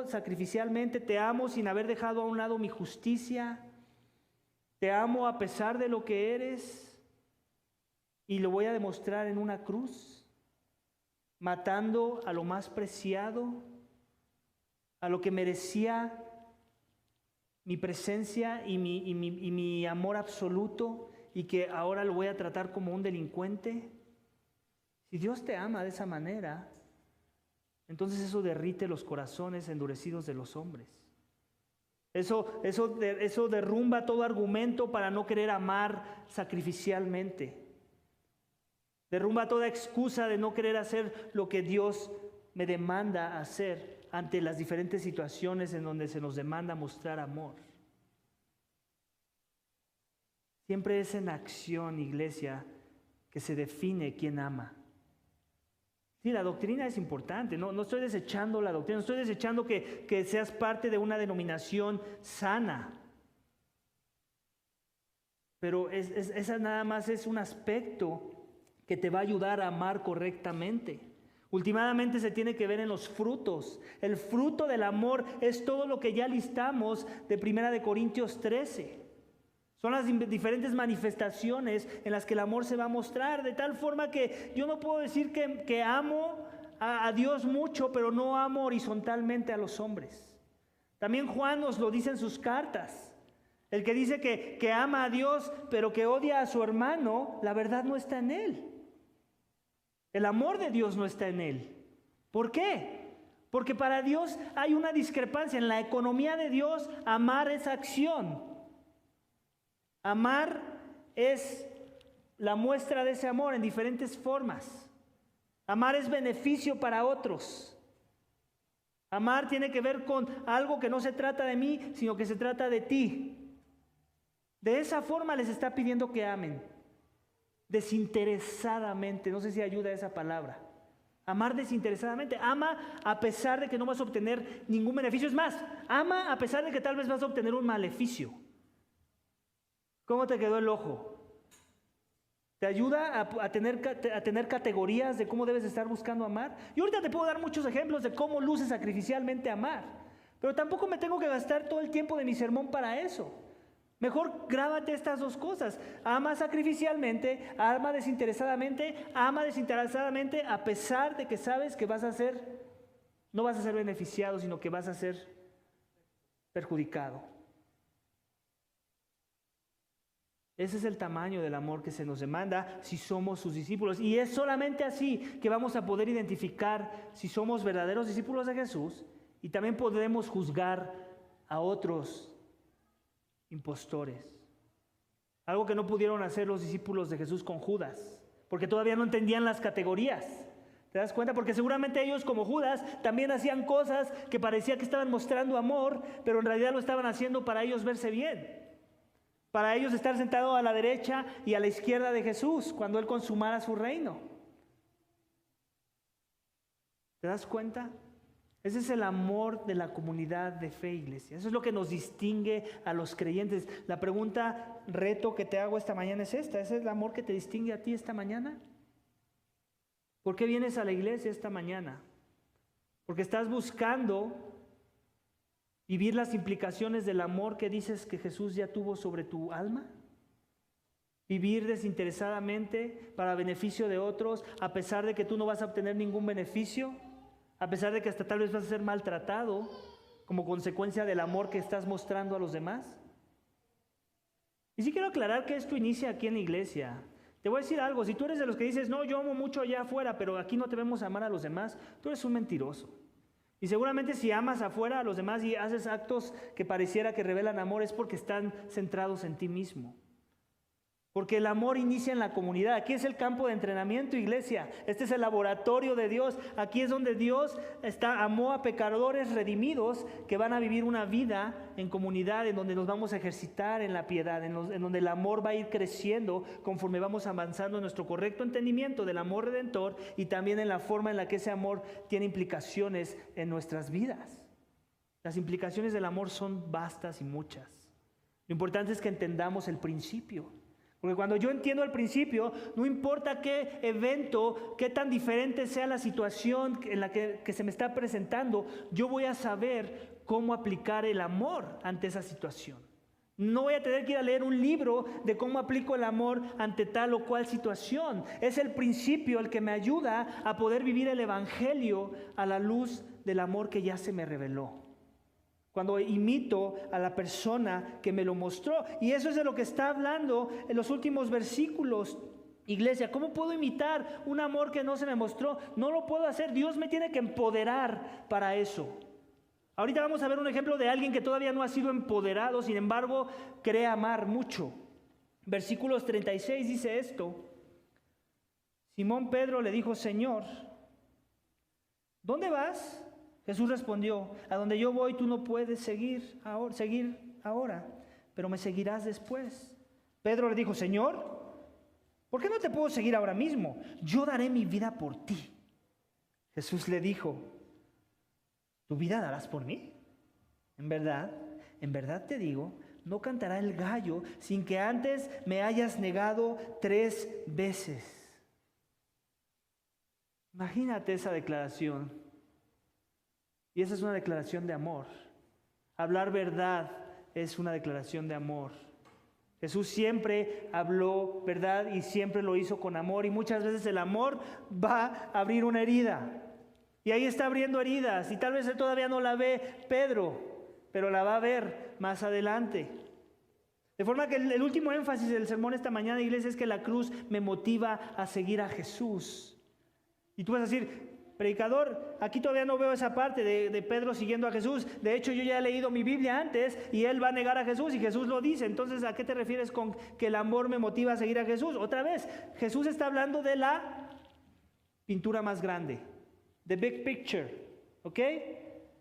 sacrificialmente, te amo sin haber dejado a un lado mi justicia, te amo a pesar de lo que eres, y lo voy a demostrar en una cruz, matando a lo más preciado, a lo que merecía mi presencia y mi amor absoluto, y que ahora lo voy a tratar como un delincuente. Si Dios te ama de esa manera, entonces eso derrite los corazones endurecidos de los hombres. Eso derrumba todo argumento para no querer amar sacrificialmente. Derrumba toda excusa de no querer hacer lo que Dios me demanda hacer ante las diferentes situaciones en donde se nos demanda mostrar amor. Siempre es en acción, iglesia, que se define quién ama. Sí, la doctrina es importante, no estoy desechando la doctrina, no estoy desechando que seas parte de una denominación sana. Pero esa nada más es un aspecto que te va a ayudar a amar correctamente. Últimamente se tiene que ver en los frutos. El fruto del amor es todo lo que ya listamos de 1 Corintios 13. Son las diferentes manifestaciones en las que el amor se va a mostrar, de tal forma que yo no puedo decir que amo a Dios mucho, pero no amo horizontalmente a los hombres. También Juan nos lo dice en sus cartas. El que dice que ama a Dios, pero que odia a su hermano, la verdad no está en él. El amor de Dios no está en él. ¿Por qué? Porque para Dios hay una discrepancia. En la economía de Dios, amar es acción. Amar es la muestra de ese amor en diferentes formas. Amar es beneficio para otros. Amar tiene que ver con algo que no se trata de mí, sino que se trata de ti. De esa forma les está pidiendo que amen. Desinteresadamente. No sé si ayuda esa palabra. Amar desinteresadamente. Ama a pesar de que no vas a obtener ningún beneficio. Es más, ama a pesar de que tal vez vas a obtener un maleficio. ¿Cómo te quedó el ojo? ¿Te ayuda a tener categorías de cómo debes estar buscando amar? Y ahorita te puedo dar muchos ejemplos de cómo luce sacrificialmente amar. Pero tampoco me tengo que gastar todo el tiempo de mi sermón para eso. Mejor grábate estas dos cosas. Ama sacrificialmente, ama desinteresadamente a pesar de que sabes que no vas a ser beneficiado, sino que vas a ser perjudicado. Ese es el tamaño del amor que se nos demanda si somos sus discípulos. Y es solamente así que vamos a poder identificar si somos verdaderos discípulos de Jesús y también podremos juzgar a otros impostores. Algo que no pudieron hacer los discípulos de Jesús con Judas, porque todavía no entendían las categorías. ¿Te das cuenta? Porque seguramente ellos, como Judas, también hacían cosas que parecía que estaban mostrando amor, pero en realidad lo estaban haciendo para ellos verse bien. Para ellos estar sentados a la derecha y a la izquierda de Jesús cuando Él consumara su reino. ¿Te das cuenta? Ese es el amor de la comunidad de fe, iglesia. Eso es lo que nos distingue a los creyentes. La pregunta, reto que te hago esta mañana es esta. ¿Ese es el amor que te distingue a ti esta mañana? ¿Por qué vienes a la iglesia esta mañana? Porque estás buscando vivir las implicaciones del amor que dices que Jesús ya tuvo sobre tu alma. Vivir desinteresadamente para beneficio de otros, a pesar de que tú no vas a obtener ningún beneficio, a pesar de que hasta tal vez vas a ser maltratado como consecuencia del amor que estás mostrando a los demás. Y sí quiero aclarar que esto inicia aquí en la iglesia. Te voy a decir algo, si tú eres de los que dices, no, yo amo mucho allá afuera, pero aquí no te vemos amar a los demás, tú eres un mentiroso. Y seguramente si amas afuera a los demás y haces actos que pareciera que revelan amor es porque están centrados en ti mismo. Porque el amor inicia en la comunidad. Aquí es el campo de entrenamiento, iglesia. Este es el laboratorio de Dios. Aquí es donde Dios amó a pecadores redimidos que van a vivir una vida en comunidad, en donde nos vamos a ejercitar en la piedad, en donde el amor va a ir creciendo conforme vamos avanzando en nuestro correcto entendimiento del amor redentor y también en la forma en la que ese amor tiene implicaciones en nuestras vidas. Las implicaciones del amor son vastas y muchas. Lo importante es que entendamos el principio. Porque cuando yo entiendo el principio, no importa qué evento, qué tan diferente sea la situación en la que se me está presentando, yo voy a saber cómo aplicar el amor ante esa situación. No voy a tener que ir a leer un libro de cómo aplico el amor ante tal o cual situación. Es el principio el que me ayuda a poder vivir el evangelio a la luz del amor que ya se me reveló. Cuando imito a la persona que me lo mostró. Y eso es de lo que está hablando en los últimos versículos. Iglesia, ¿cómo puedo imitar un amor que no se me mostró? No lo puedo hacer. Dios me tiene que empoderar para eso. Ahorita vamos a ver un ejemplo de alguien que todavía no ha sido empoderado, sin embargo, cree amar mucho. Versículos 36 dice esto. Simón Pedro le dijo, Señor, ¿dónde vas? Jesús respondió, a donde yo voy tú no puedes seguir ahora, pero me seguirás después. Pedro le dijo, Señor, ¿por qué no te puedo seguir ahora mismo? Yo daré mi vida por ti. Jesús le dijo, ¿tu vida darás por mí? En verdad te digo, no cantará el gallo sin que antes me hayas negado 3 veces. Imagínate esa declaración. Y esa es una declaración de amor. Hablar verdad es una declaración de amor. Jesús siempre habló verdad y siempre lo hizo con amor. Y muchas veces el amor va a abrir una herida. Y ahí está abriendo heridas y tal vez él todavía no la ve Pedro, pero la va a ver más adelante. De forma que el último énfasis del sermón esta mañana, iglesia, es que la cruz me motiva a seguir a Jesús. Y tú vas a decir, predicador, aquí todavía no veo esa parte de Pedro siguiendo a Jesús. De hecho, yo ya he leído mi Biblia antes y él va a negar a Jesús y Jesús lo dice. Entonces, ¿a qué te refieres con que el amor me motiva a seguir a Jesús? Otra vez, Jesús está hablando de la pintura más grande, the big picture, ¿ok?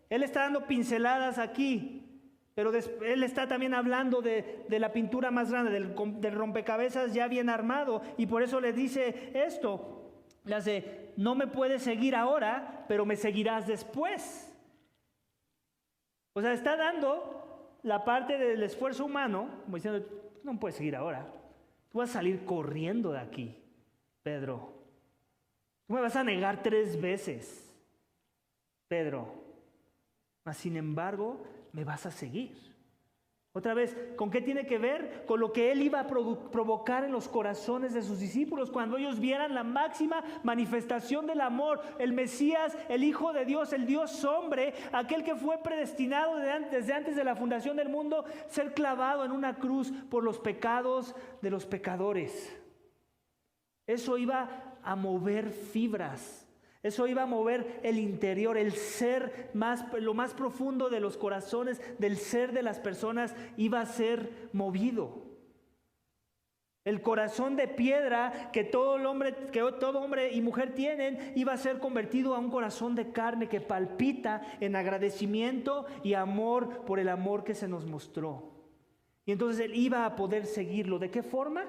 Él está dando pinceladas aquí, pero él está también hablando de la pintura más grande, del rompecabezas ya bien armado, y por eso le dice esto. Le hace, no me puedes seguir ahora, pero me seguirás después. O sea, está dando la parte del esfuerzo humano, como diciendo, no me puedes seguir ahora. Tú vas a salir corriendo de aquí, Pedro. Tú me vas a negar 3 veces, Pedro. Mas sin embargo, me vas a seguir. Otra vez, ¿con qué tiene que ver? Con lo que él iba a provocar en los corazones de sus discípulos cuando ellos vieran la máxima manifestación del amor, el Mesías, el Hijo de Dios, el Dios hombre, aquel que fue predestinado desde antes de la fundación del mundo, ser clavado en una cruz por los pecados de los pecadores. Eso iba a mover fibras. Eso iba a mover el interior, el ser lo más profundo de los corazones, del ser de las personas, iba a ser movido. El corazón de piedra que todo hombre y mujer tienen, iba a ser convertido a un corazón de carne que palpita en agradecimiento y amor por el amor que se nos mostró. Y entonces él iba a poder seguirlo. ¿De qué forma?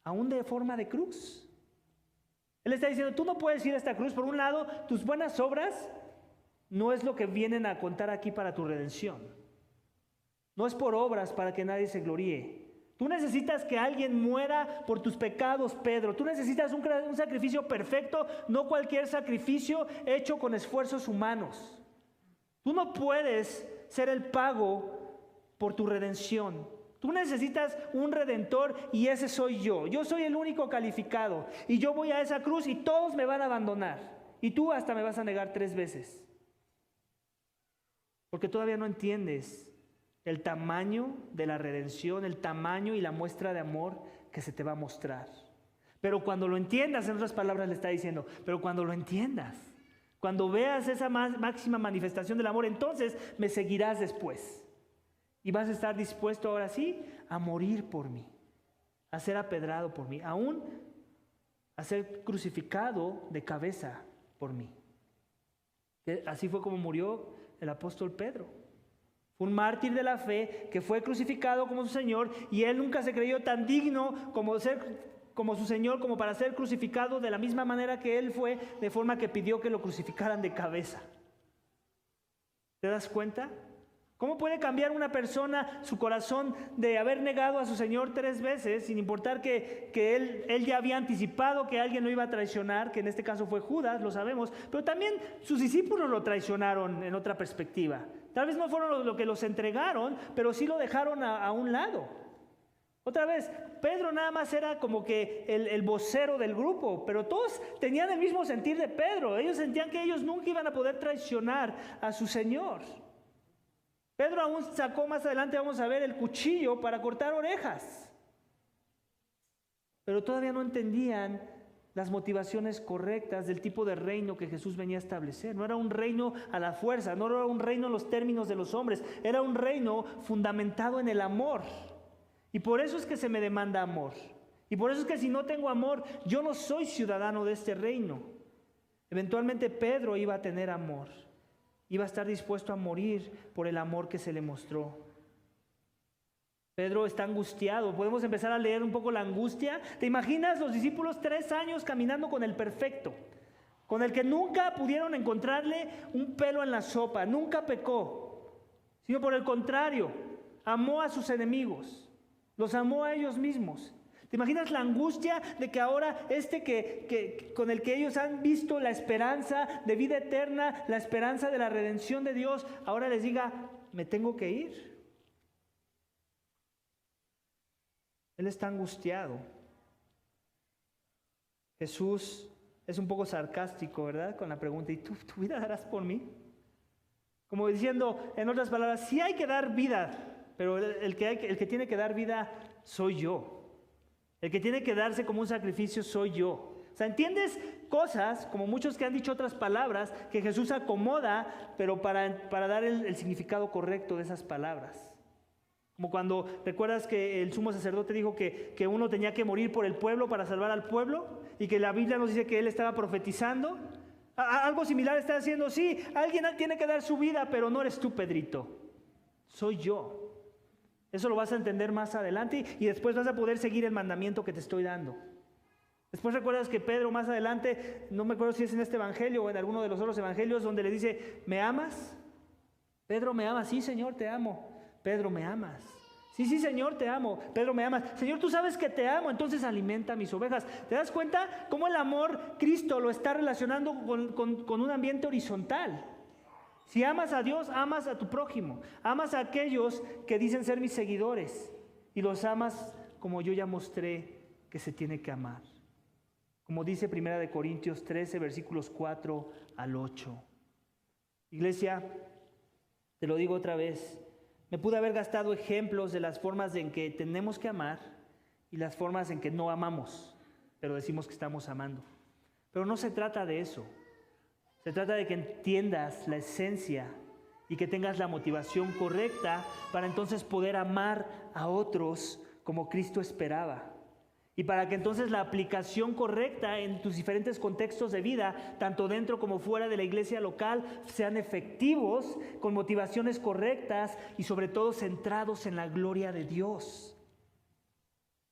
Aún de forma de cruz. Él está diciendo, tú no puedes ir a esta cruz. Por un lado, tus buenas obras no es lo que vienen a contar aquí para tu redención. No es por obras para que nadie se gloríe. Tú necesitas que alguien muera por tus pecados, Pedro. Tú necesitas un sacrificio perfecto, no cualquier sacrificio hecho con esfuerzos humanos. Tú no puedes ser el pago por tu redención. Tú necesitas un redentor y ese soy yo. Yo soy el único calificado y yo voy a esa cruz y todos me van a abandonar. Y tú hasta me vas a negar 3 veces. Porque todavía no entiendes el tamaño de la redención, el tamaño y la muestra de amor que se te va a mostrar. Pero cuando lo entiendas, en otras palabras le está diciendo, pero cuando lo entiendas, cuando veas esa máxima manifestación del amor, entonces me seguirás después. Y vas a estar dispuesto ahora sí a morir por mí, a ser apedrado por mí, aún a ser crucificado de cabeza por mí. Así fue como murió el apóstol Pedro. Fue un mártir de la fe que fue crucificado como su Señor y él nunca se creyó tan digno como su Señor como para ser crucificado de la misma manera que él fue, de forma que pidió que lo crucificaran de cabeza. ¿Te das cuenta? ¿Cómo puede cambiar una persona su corazón de haber negado a su Señor 3 veces, sin importar que él ya había anticipado que alguien lo iba a traicionar, que en este caso fue Judas, lo sabemos, pero también sus discípulos lo traicionaron en otra perspectiva. Tal vez no fueron lo que los entregaron, pero sí lo dejaron a un lado. Otra vez, Pedro nada más era como que el vocero del grupo, pero todos tenían el mismo sentir de Pedro. Ellos sentían que ellos nunca iban a poder traicionar a su Señor. Pedro aún sacó más adelante, vamos a ver, el cuchillo para cortar orejas. Pero todavía no entendían las motivaciones correctas del tipo de reino que Jesús venía a establecer. No era un reino a la fuerza, no era un reino en los términos de los hombres, era un reino fundamentado en el amor. Y por eso es que se me demanda amor. Y por eso es que si no tengo amor, yo no soy ciudadano de este reino. Eventualmente Pedro iba a tener amor. Iba a estar dispuesto a morir por el amor que se le mostró. Pedro está angustiado. Podemos empezar a leer un poco la angustia. ¿Te imaginas los discípulos 3 años caminando con el perfecto? Con el que nunca pudieron encontrarle un pelo en la sopa. Nunca pecó. Sino por el contrario, amó a sus enemigos. Los amó a ellos mismos. ¿Te imaginas la angustia de que ahora con el que ellos han visto la esperanza de vida eterna, la esperanza de la redención de Dios, ahora les diga, me tengo que ir? Él está angustiado. Jesús es un poco sarcástico, ¿verdad? Con la pregunta, ¿y tú, tu vida darás por mí? Como diciendo, en otras palabras, sí hay que dar vida, pero el que tiene que dar vida soy yo. El que tiene que darse como un sacrificio soy yo. O sea, ¿entiendes cosas, como muchos que han dicho otras palabras, que Jesús acomoda, pero para dar el significado correcto de esas palabras? Como cuando recuerdas que el sumo sacerdote dijo que uno tenía que morir por el pueblo para salvar al pueblo, y que la Biblia nos dice que él estaba profetizando. Algo similar está haciendo, sí, alguien tiene que dar su vida, pero no eres tú, Pedrito, soy yo. Eso lo vas a entender más adelante y después vas a poder seguir el mandamiento que te estoy dando. Después recuerdas que Pedro más adelante, no me acuerdo si es en este evangelio o en alguno de los otros evangelios, donde le dice, ¿me amas? Pedro, ¿me amas? Sí, Señor, te amo. Pedro, ¿me amas? Sí, sí, Señor, te amo. Pedro, ¿me amas? Señor, tú sabes que te amo, entonces alimenta mis ovejas. ¿Te das cuenta cómo el amor Cristo lo está relacionando con un ambiente horizontal? Si amas a Dios, amas a tu prójimo. Amas a aquellos que dicen ser mis seguidores. Y los amas como yo ya mostré que se tiene que amar. Como dice 1 Corintios 13, versículos 4 al 8. Iglesia, te lo digo otra vez. Me pude haber gastado ejemplos de las formas en que tenemos que amar y las formas en que no amamos, pero decimos que estamos amando. Pero no se trata de eso. Se trata de que entiendas la esencia y que tengas la motivación correcta para entonces poder amar a otros como Cristo esperaba. Y para que entonces la aplicación correcta en tus diferentes contextos de vida, tanto dentro como fuera de la iglesia local, sean efectivos, con motivaciones correctas y sobre todo centrados en la gloria de Dios.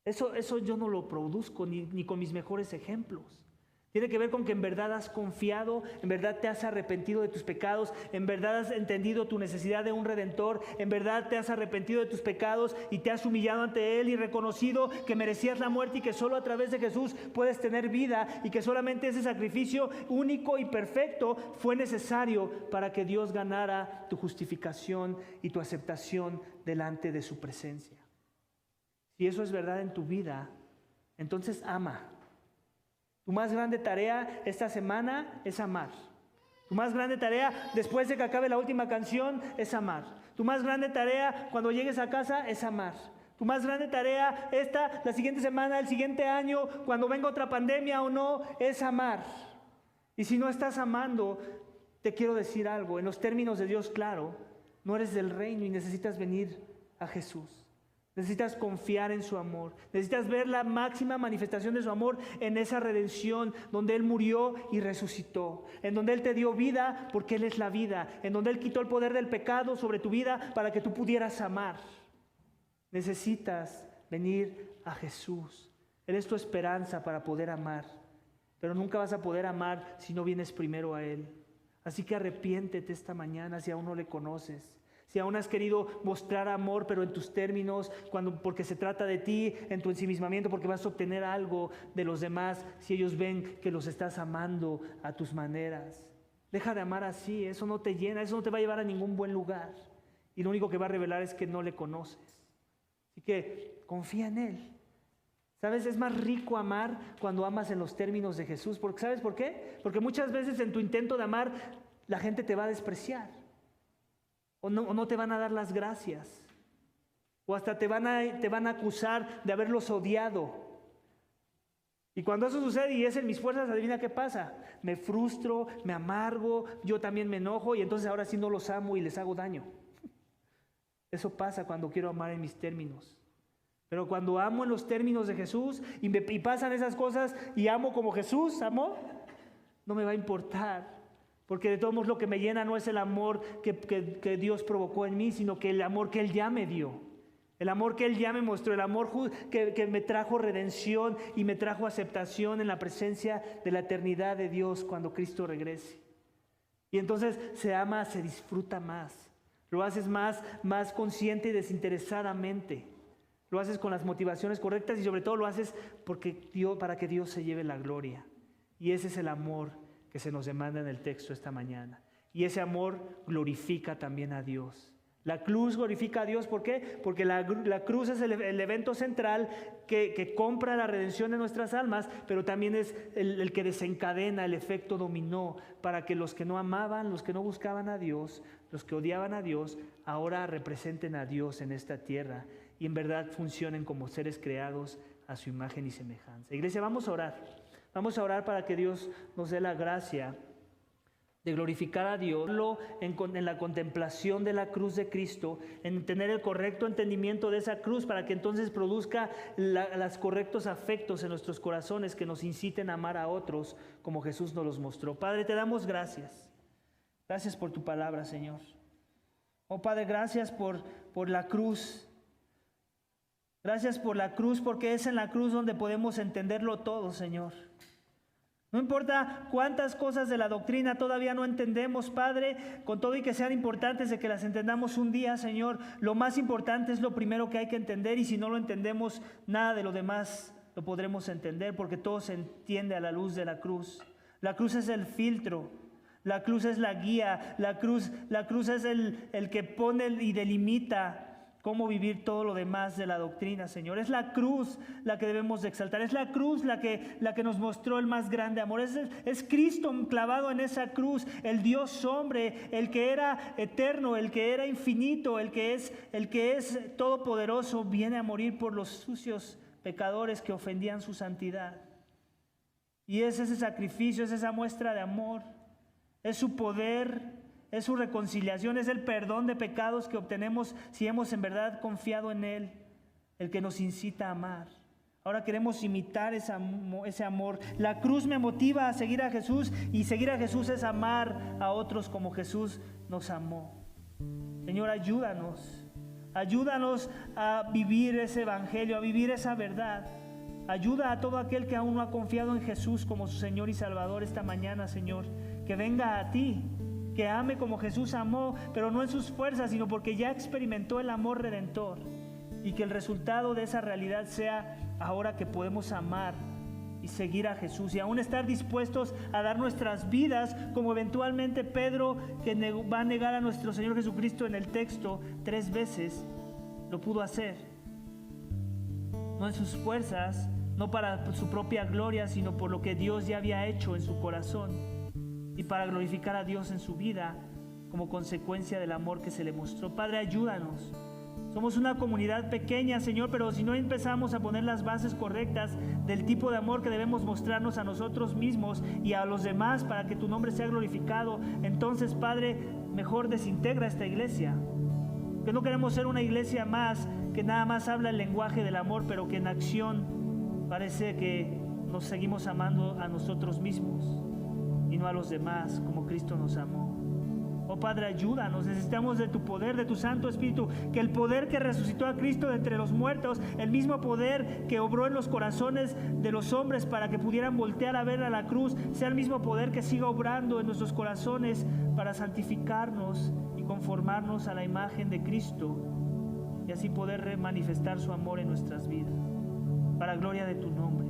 Eso yo no lo produzco ni con mis mejores ejemplos. Tiene que ver con que en verdad has confiado, en verdad te has arrepentido de tus pecados, en verdad has entendido tu necesidad de un Redentor, en verdad te has arrepentido de tus pecados y te has humillado ante Él y reconocido que merecías la muerte y que solo a través de Jesús puedes tener vida y que solamente ese sacrificio único y perfecto fue necesario para que Dios ganara tu justificación y tu aceptación delante de su presencia. Si eso es verdad en tu vida, entonces ama. Tu más grande tarea esta semana es amar. Tu más grande tarea después de que acabe la última canción es amar. Tu más grande tarea cuando llegues a casa es amar. Tu más grande tarea la siguiente semana, el siguiente año, cuando venga otra pandemia o no, es amar. Y si no estás amando, te quiero decir algo. En los términos de Dios, claro, no eres del reino y necesitas venir a Jesús. Necesitas confiar en su amor. Necesitas ver la máxima manifestación de su amor en esa redención donde Él murió y resucitó. En donde Él te dio vida porque Él es la vida. En donde Él quitó el poder del pecado sobre tu vida para que tú pudieras amar. Necesitas venir a Jesús. Él es tu esperanza para poder amar. Pero nunca vas a poder amar si no vienes primero a Él. Así que arrepiéntete esta mañana si aún no le conoces. Si aún has querido mostrar amor, pero en tus términos, porque se trata de ti, en tu ensimismamiento, porque vas a obtener algo de los demás, si ellos ven que los estás amando a tus maneras. Deja de amar así, eso no te llena, eso no te va a llevar a ningún buen lugar. Y lo único que va a revelar es que no le conoces. Así que confía en Él. ¿Sabes? Es más rico amar cuando amas en los términos de Jesús. ¿Sabes por qué? Porque muchas veces en tu intento de amar, la gente te va a despreciar. O no te van a dar las gracias. O hasta te van a acusar de haberlos odiado. Y cuando eso sucede y es en mis fuerzas, adivina qué pasa. Me frustro, me amargo, yo también me enojo y entonces ahora sí no los amo y les hago daño. Eso pasa cuando quiero amar en mis términos. Pero cuando amo en los términos de Jesús y pasan esas cosas y amo como Jesús amó, no me va a importar. Porque de todos modos lo que me llena no es el amor que Dios provocó en mí, sino que el amor que Él ya me dio. El amor que Él ya me mostró, el amor que me trajo redención y me trajo aceptación en la presencia de la eternidad de Dios cuando Cristo regrese. Y entonces se ama, se disfruta más. Lo haces más consciente y desinteresadamente. Lo haces con las motivaciones correctas y sobre todo lo haces para que Dios se lleve la gloria. Y ese es el amor que se nos demanda en el texto esta mañana. Y ese amor glorifica también a Dios. La cruz glorifica a Dios. ¿Por qué? Porque la cruz es el evento central que compra la redención de nuestras almas, pero también es el que desencadena el efecto dominó para que los que no amaban, los que no buscaban a Dios, los que odiaban a Dios, ahora representen a Dios en esta tierra y en verdad funcionen como seres creados a su imagen y semejanza. Iglesia, vamos a orar. Vamos a orar para que Dios nos dé la gracia de glorificar a Dios en la contemplación de la cruz de Cristo, en tener el correcto entendimiento de esa cruz para que entonces produzca los correctos afectos en nuestros corazones que nos inciten a amar a otros como Jesús nos los mostró. Padre, te damos gracias. Gracias por tu palabra, Señor. Oh Padre, gracias por la cruz. Gracias por la cruz, porque es en la cruz donde podemos entenderlo todo, Señor. No importa cuántas cosas de la doctrina todavía no entendemos, Padre, con todo y que sean importantes de que las entendamos un día, Señor, lo más importante es lo primero que hay que entender, y si no lo entendemos, nada de lo demás lo podremos entender, porque todo se entiende a la luz de la cruz. La cruz es el filtro, la cruz es la guía, la cruz es el que pone y delimita cómo vivir todo lo demás de la doctrina, Señor. Es la cruz la que debemos de exaltar. Es la cruz la que nos mostró el más grande amor. Es Cristo clavado en esa cruz, el Dios hombre, el que era eterno, el que era infinito, el que es todopoderoso, viene a morir por los sucios pecadores que ofendían su santidad. Y es ese sacrificio, es esa muestra de amor, es su poder, es su reconciliación, es el perdón de pecados que obtenemos si hemos en verdad confiado en Él, el que nos incita a amar. Ahora queremos imitar ese amor. La cruz me motiva a seguir a Jesús, y seguir a Jesús es amar a otros como Jesús nos amó. Señor, ayúdanos a vivir ese evangelio, a vivir esa verdad. Ayuda a todo aquel que aún no ha confiado en Jesús como su Señor y Salvador esta mañana, Señor, que venga a ti, que ame como Jesús amó, pero no en sus fuerzas, sino porque ya experimentó el amor redentor, y que el resultado de esa realidad sea ahora que podemos amar y seguir a Jesús, y aún estar dispuestos a dar nuestras vidas, como eventualmente Pedro, que va a negar a nuestro Señor Jesucristo en el texto 3 veces, lo pudo hacer. No en sus fuerzas, no para su propia gloria, sino por lo que Dios ya había hecho en su corazón, y para glorificar a Dios en su vida como consecuencia del amor que se le mostró. Padre, ayúdanos. Somos una comunidad pequeña, Señor, pero si no empezamos a poner las bases correctas del tipo de amor que debemos mostrarnos a nosotros mismos y a los demás para que tu nombre sea glorificado, entonces, Padre, mejor desintegra esta iglesia. Que no queremos ser una iglesia más que nada más habla el lenguaje del amor, pero que en acción parece que nos seguimos amando a nosotros mismos y no a los demás como Cristo nos amó. Oh Padre, ayúdanos, necesitamos de tu poder, de tu Santo Espíritu, que el poder que resucitó a Cristo de entre los muertos, el mismo poder que obró en los corazones de los hombres para que pudieran voltear a ver a la cruz, sea el mismo poder que siga obrando en nuestros corazones para santificarnos y conformarnos a la imagen de Cristo, y así poder manifestar su amor en nuestras vidas, para gloria de tu nombre.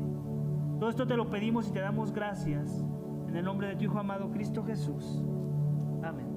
Todo esto te lo pedimos y te damos gracias, en el nombre de tu Hijo amado Cristo Jesús. Amén.